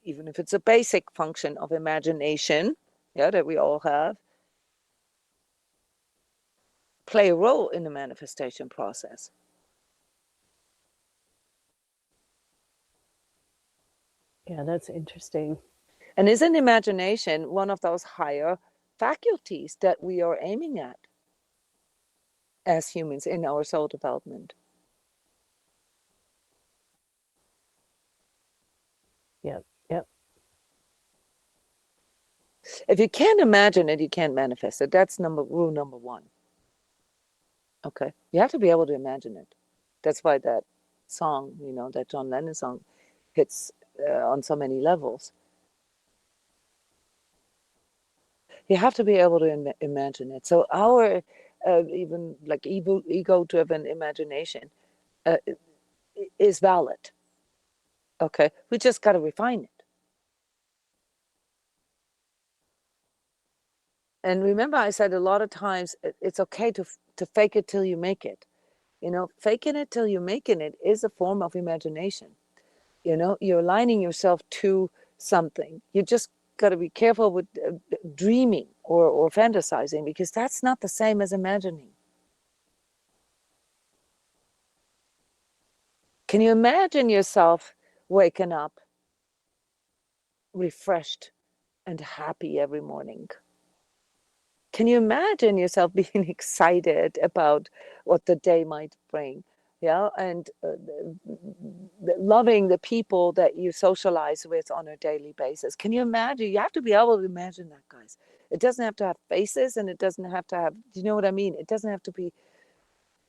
even if it's a basic function of imagination, yeah, that we all have, play a role in the manifestation process. Yeah, that's interesting. And isn't imagination one of those higher faculties that we are aiming at as humans in our soul development? Yep, yep. If you can't imagine it, you can't manifest it. That's rule number one. Okay, you have to be able to imagine it. That's why that song, that John Lennon song, hits on so many levels. You have to be able to imagine it. So our even like ego-driven imagination is valid. Okay, we just got to refine it. And remember, I said a lot of times it's okay to fake it till you make it. Faking it till you're making it is a form of imagination. You're aligning yourself to something. You just got to be careful with dreaming or fantasizing, because that's not the same as imagining. Can you imagine yourself waking up refreshed and happy every morning? Can you imagine yourself being excited about what the day might bring? Yeah, and loving the people that you socialize with on a daily basis. Can you imagine? You have to be able to imagine that, guys. It doesn't have to have faces, and it doesn't have to have, do you know what I mean? It doesn't have to be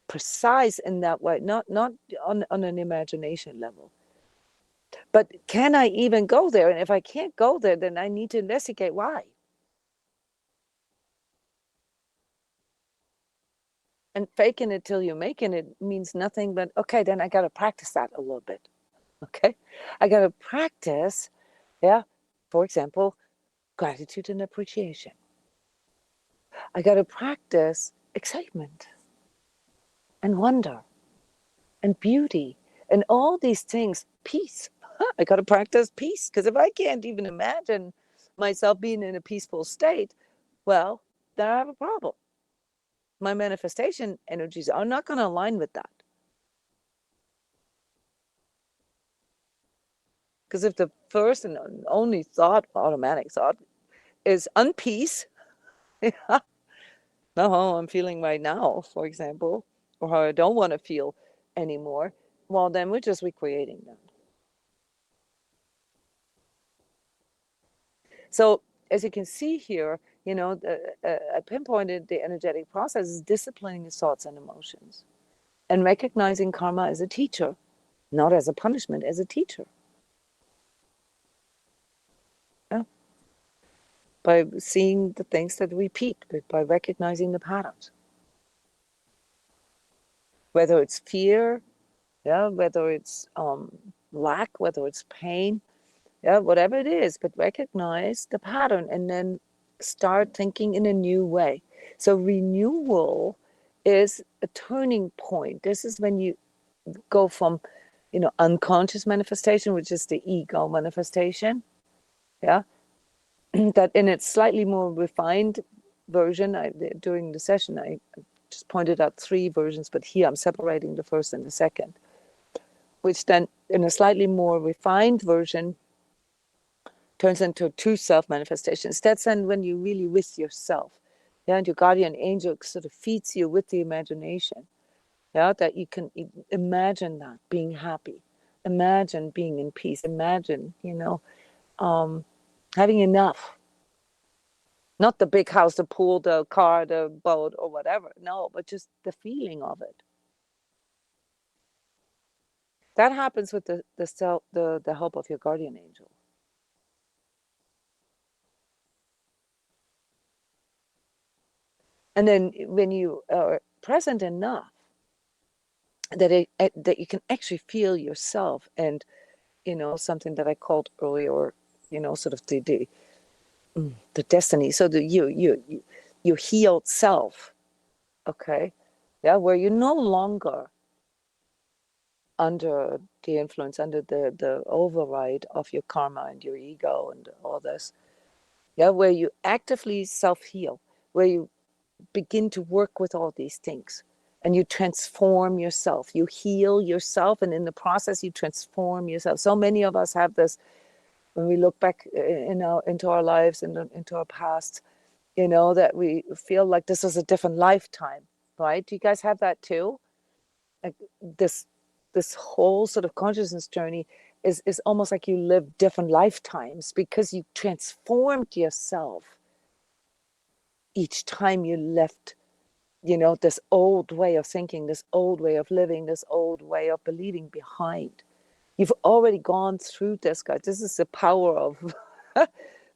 precise in that way, not on an imagination level. But can I even go there? And if I can't go there, then I need to investigate why. And faking it till you're making it means nothing but, okay, then I got to practice that a little bit. Okay. I got to practice, yeah, for example, gratitude and appreciation. I got to practice excitement and wonder and beauty and all these things, peace. I got to practice peace, because if I can't even imagine myself being in a peaceful state, well, then I have a problem. My manifestation energies are not going to align with that. Because if the first and only thought, automatic thought, is unpeace, yeah, how I'm feeling right now, for example, or how I don't want to feel anymore, well, then we're just recreating that. So as you can see here, I pinpointed the energetic process is disciplining the thoughts and emotions and recognizing karma as a teacher, not as a punishment, as a teacher. Yeah. By seeing the things that repeat, by recognizing the patterns. Whether it's fear, yeah, whether it's lack, whether it's pain, yeah, whatever it is, but recognize the pattern and then start thinking in a new way. So renewal is a turning point. This is when you go from, unconscious manifestation, which is the ego manifestation, yeah, that in its slightly more refined version. During the session, I just pointed out 3 versions, but here I'm separating the first and the second, which then in a slightly more refined version turns into 2 self-manifestations. That's then when you're really with yourself. Yeah, and your guardian angel sort of feeds you with the imagination. Yeah, that you can imagine that being happy, imagine being in peace, imagine, having enough. Not the big house, the pool, the car, the boat, or whatever. No, but just the feeling of it. That happens with the help of your guardian angel. And then when you are present enough that you can actually feel yourself, and something that I called earlier, sort of the destiny. So your healed self, okay, yeah, where you're no longer under the influence, under the override of your karma and your ego and all this. Yeah, where you actively self-heal, where you begin to work with all these things and you transform yourself, you heal yourself, and in the process you transform yourself. So many of us have this when we look back into our lives and into our past, that we feel like this is a different lifetime, right? Do you guys have that too? Like this whole sort of consciousness journey is almost like you live different lifetimes because you transformed yourself each time you left, this old way of thinking, this old way of living, this old way of believing behind. You've already gone through this, guys. This is the power of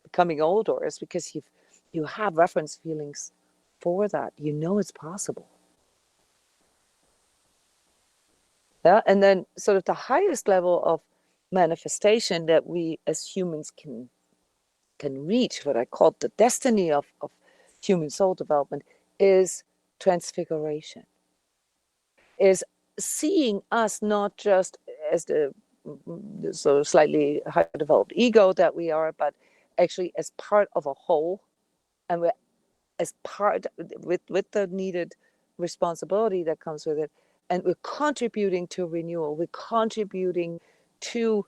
becoming older, is because you have reference feelings for that. It's possible. Yeah, and then sort of the highest level of manifestation that we as humans can reach, what I call the destiny of human soul development, is transfiguration, is seeing us not just as the sort of slightly higher developed ego that we are, but actually as part of a whole, and we're as part with the needed responsibility that comes with it, and we're contributing to renewal, we're contributing to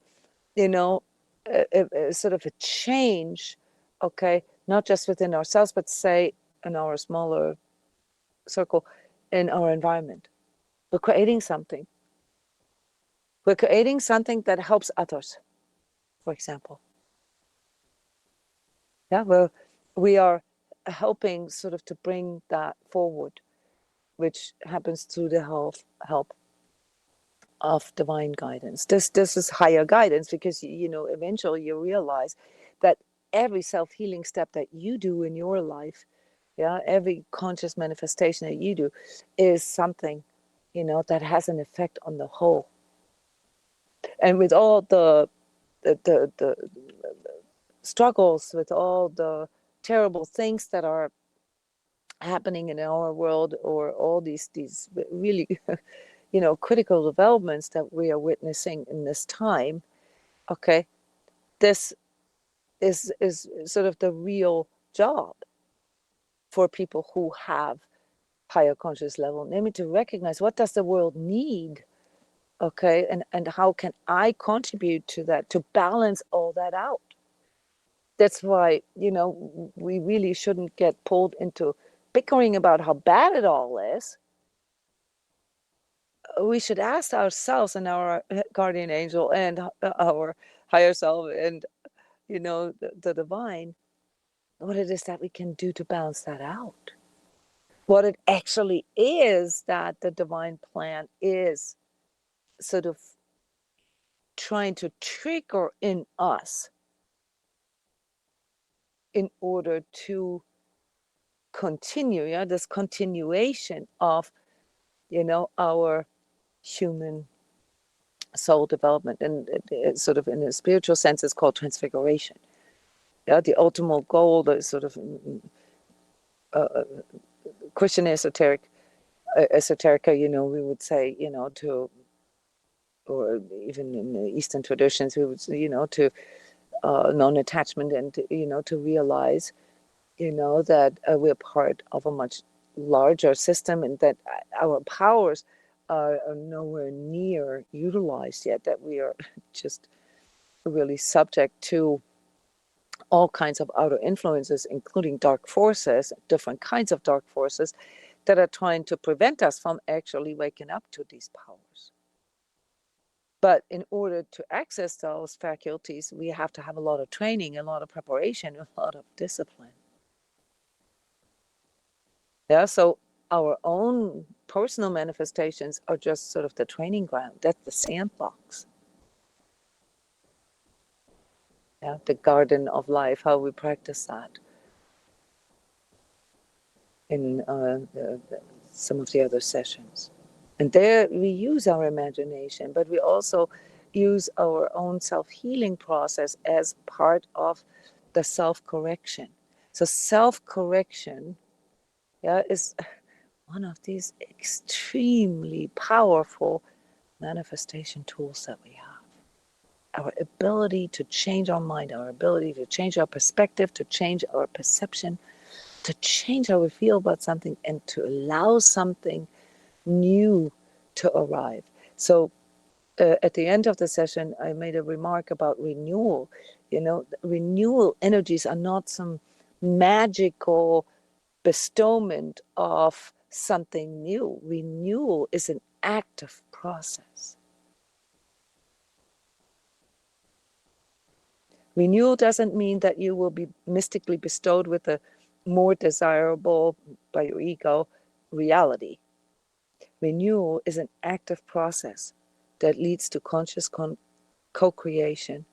sort of a change, okay, not just within ourselves, but say in our smaller circle, in our environment. We're creating something. We're creating something that helps others, for example. Yeah, well, we are helping sort of to bring that forward, which happens through the help of divine guidance. This is higher guidance because eventually you realize that every self-healing step that you do in your life, yeah, every conscious manifestation that you do is something, that has an effect on the whole. And with all the struggles, with all the terrible things that are happening in our world, or all these really critical developments that we are witnessing in this time, okay, this is sort of the real job for people who have higher conscious level, namely to recognize what does the world need, okay, and how can I contribute to that, to balance all that out. That's why we really shouldn't get pulled into bickering about how bad it all is. We should ask ourselves and our guardian angel and our higher self and the divine, what it is that we can do to balance that out. What it actually is that the divine plan is sort of trying to trigger in us in order to continue, this continuation of, our human soul development. And it's sort of, in a spiritual sense, it's called transfiguration. Yeah, the ultimate goal, the sort of Christian esoterica, we would say, to, or even in the Eastern traditions, we would, to non-attachment, and to realize, that we're part of a much larger system, and that our powers are nowhere near utilized yet, that we are just really subject to all kinds of outer influences, including dark forces, different kinds of dark forces that are trying to prevent us from actually waking up to these powers. But in order to access those faculties, we have to have a lot of training, a lot of preparation, a lot of discipline. Yeah, so our own personal manifestations are just sort of the training ground. That's the sandbox. Yeah, the garden of life, how we practice that in some of the other sessions. And there we use our imagination, but we also use our own self-healing process as part of the self-correction. So self-correction, yeah, is one of these extremely powerful manifestation tools that we have. Our ability to change our mind, our ability to change our perspective, to change our perception, to change how we feel about something, and to allow something new to arrive. So at the end of the session, I made a remark about renewal. Renewal energies are not some magical bestowment of something new. Renewal is an active process. Renewal doesn't mean that you will be mystically bestowed with a more desirable, by your ego, reality. Renewal is an active process that leads to conscious co-creation.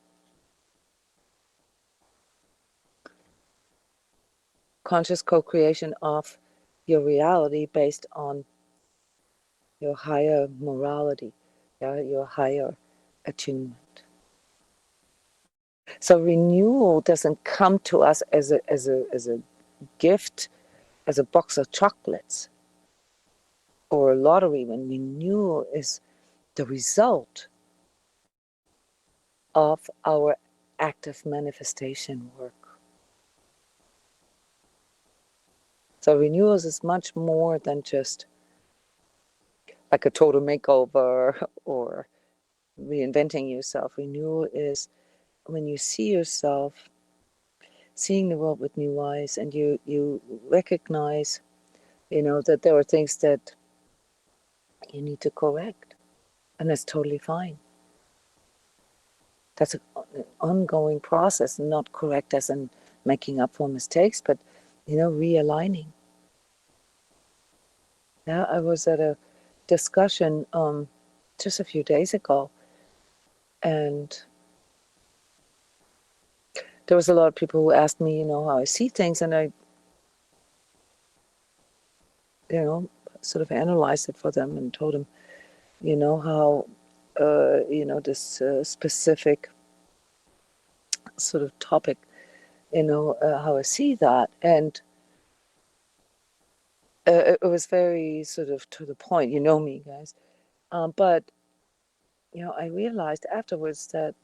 Conscious co-creation of your reality based on your higher morality, your higher attunement. So renewal doesn't come to us as a gift, as a box of chocolates or a lottery. When renewal is the result of our active manifestation work. So renewals is much more than just like a total makeover or reinventing yourself. Renewal is when you see yourself seeing the world with new eyes, and you recognize, that there are things that you need to correct, and that's totally fine. That's an ongoing process, not correct as in making up for mistakes, but realigning. Yeah, I was at a discussion just a few days ago, and there was a lot of people who asked me, how I see things, and I, sort of analyzed it for them and told them, how, this specific sort of topic, how I see that, and it was very sort of to the point. You know me, guys, but I realized afterwards that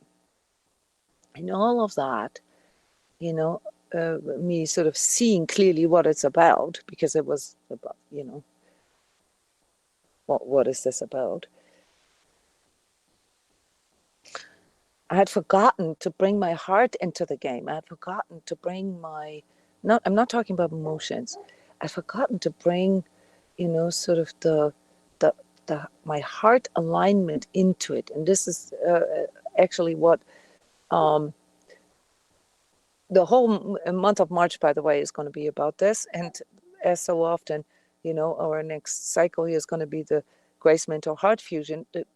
in all of that, me sort of seeing clearly what it's about, because it was about, what is this about? I had forgotten to bring my heart into the game. I had forgotten to bring I'm not talking about emotions. I'd forgotten to bring, sort of the my heart alignment into it. And this is actually what the whole month of March, by the way, is going to be about this. And as so often, our next cycle here is going to be the Grace Mental Heart Fusion. The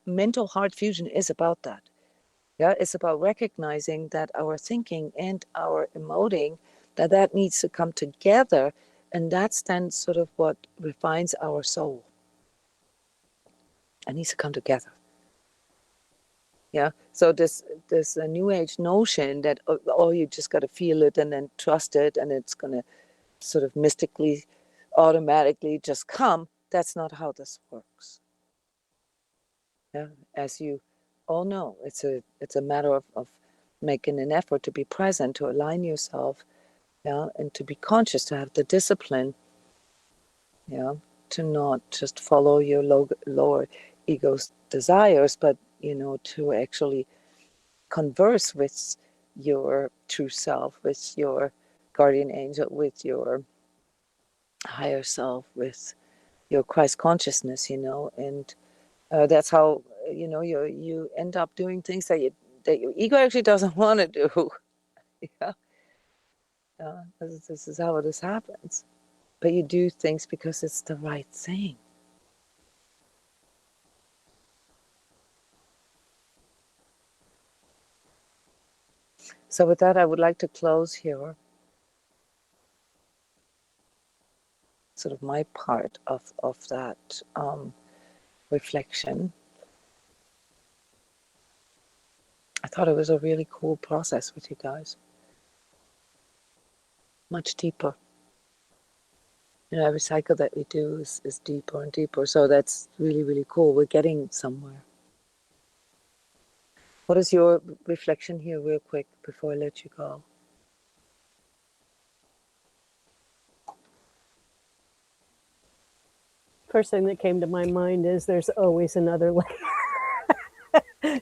Mental Heart Fusion is about that. Yeah, it's about recognizing that our thinking and our emoting, that needs to come together, and that's then sort of what refines our soul. It needs to come together. Yeah, so this new age notion that you just got to feel it and then trust it, and it's going to sort of mystically, automatically just come. That's not how this works. Yeah, as you all know, it's a matter of making an effort to be present, to align yourself, yeah, and to be conscious, to have the discipline, yeah, to not just follow your lower ego's desires, but to actually converse with your true self, with your guardian angel, with your higher self, with your Christ consciousness, and that's how you end up doing things that your ego actually doesn't want to do. Yeah, this is how this happens. But you do things because it's the right thing. So with that, I would like to close here sort of my part of that reflection. I thought it was a really cool process with you guys. Much deeper. Every cycle that we do is deeper and deeper. So that's really, really cool. We're getting somewhere. What is your reflection here, real quick, before I let you go? First thing that came to my mind is there's always another layer.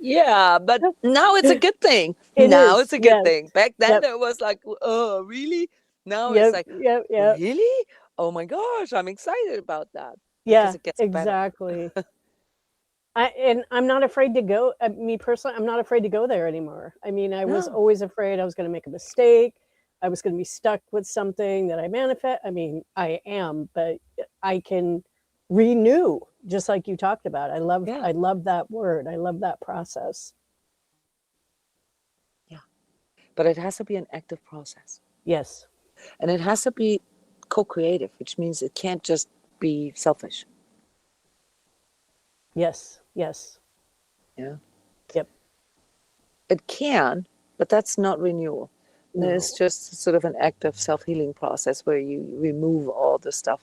Yeah, but now it's a good thing. It Now is, it's a good yes. thing. Back then Yep, it was like, oh, really? Now it's yep, like, yep, yep. really? Oh my gosh, I'm excited about that because Yeah, it gets better. exactly. And I'm not afraid to go. Me personally, I'm not afraid to go there anymore. I mean, I was No, always afraid I was going to make a mistake. I was going to be stuck with something that I manifest. I mean, I am, but I can renew, just like you talked about. yeah, I love that word. I love that process. yeah. But it has to be an active process. Yes, And it has to be co-creative, which means it can't just be selfish. yes, yes. Yeah. Yep. It can, but that's not renewal. It's No. just sort of an active self-healing process where you remove all the stuff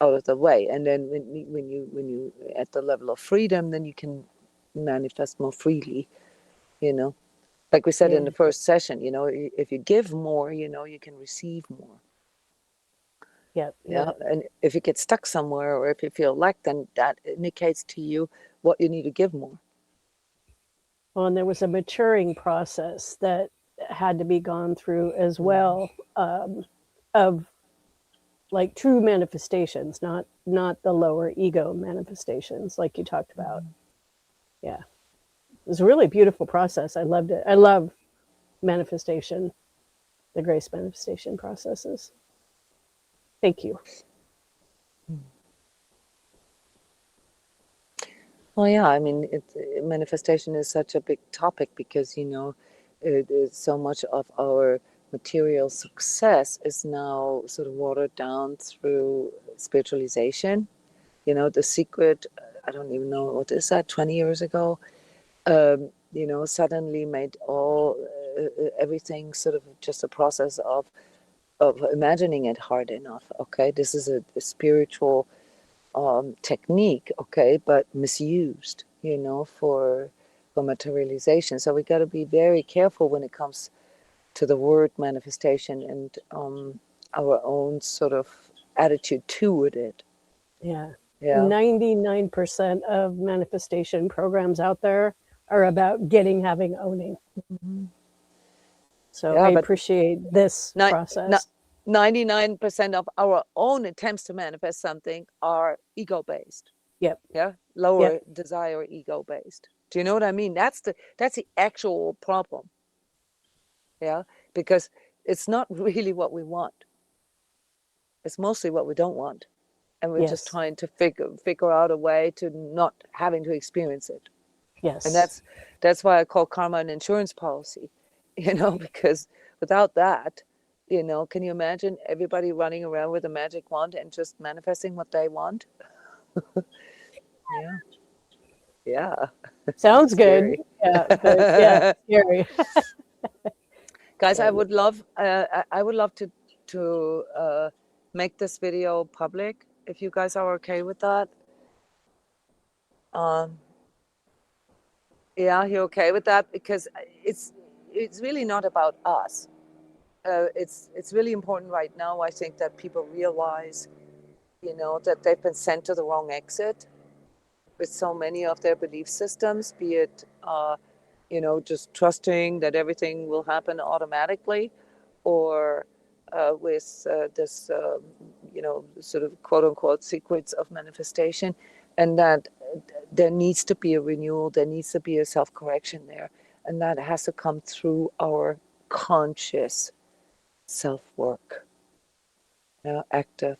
out of the way, and then when you at the level of freedom, then you can manifest more freely. You know, like we said in Yeah. the first session. If you give more, you can receive more. Yep. Yeah, Yep. and if you get stuck somewhere or if you feel lack, then that indicates to you what you need to give more. Well, and there was a maturing process that had to be gone through as Mm-hmm. well, of like true manifestations, not the lower ego manifestations like you talked about. Yeah, it was a really beautiful process. I loved it. I love manifestation, the grace manifestation processes. Thank you. Well, yeah, I mean, manifestation is such a big topic because, so much of our material success is now sort of watered down through spiritualization. The secret, I don't even know, what is that, 20 years ago, suddenly made everything sort of just a process of imagining it hard enough. Okay, this is a spiritual technique, okay, but misused, for materialization. So we got to be very careful when it comes to the word manifestation and our own sort of attitude toward it. Yeah. Yeah, 99% of manifestation programs out there are about getting, having, owning. mm-hmm. So I Yeah, but appreciate this ni- ni- process. 99% of our own attempts to manifest something are ego based. Yep. Yeah, Yep. lower desire ego based. Do you know what I mean? That's the actual problem. Yeah, because it's not really what we want. It's mostly what we don't want, and we're just Yes. trying to figure out a way to not having to experience it. And Yes. that's why I call karma an insurance policy, because without that, can you imagine everybody running around with a magic wand and just manifesting what they want? Yeah, yeah, Sounds good. scary. Yeah, but yeah, scary. Guys, I But would love to make this video public if you guys are okay with that. Um, yeah, you're okay with that because it's really not about us. It's really important right now. I think that people realize, that they've been sent to the wrong exit with so many of their belief systems, be it just trusting that everything will happen automatically, or with this, sort of quote unquote secrets of manifestation, and that there needs to be a renewal, there needs to be a self correction there, and that has to come through our conscious self work, active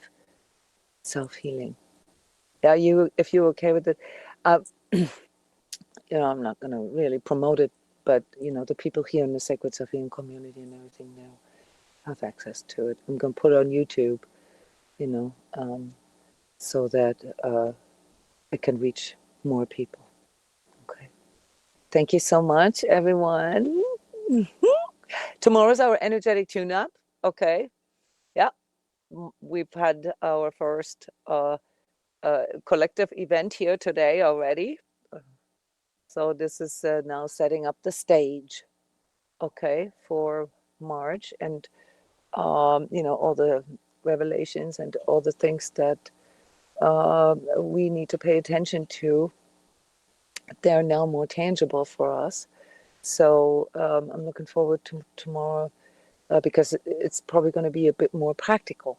self healing. Yeah, if you're okay with it, uh, I'm not going to really promote it, but the people here in the Sacred Self Healing community and everything now have access to it. I'm going to put it on YouTube, you know, um, so that it can reach more people. Okay. Thank you so much, everyone. Tomorrow's our energetic tune-up. Okay. Yeah. we've had our first collective event here today already. So this is now setting up the stage, okay, for March, and all the revelations and all the things that we need to pay attention to. They're now more tangible for us. So I'm looking forward to tomorrow because it's probably going to be a bit more practical.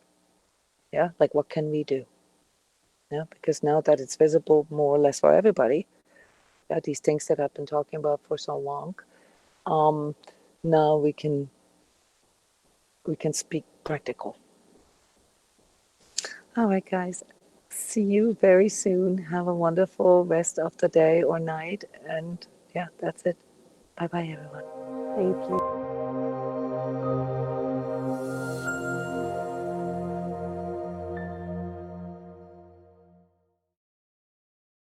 Yeah, like what can we do? Yeah, because now that it's visible more or less for everybody, these things that I've been talking about for so long, now we can speak practical. All right, guys. See you very soon. Have a wonderful rest of the day or night. And yeah, that's it. Bye bye, everyone. Thank you.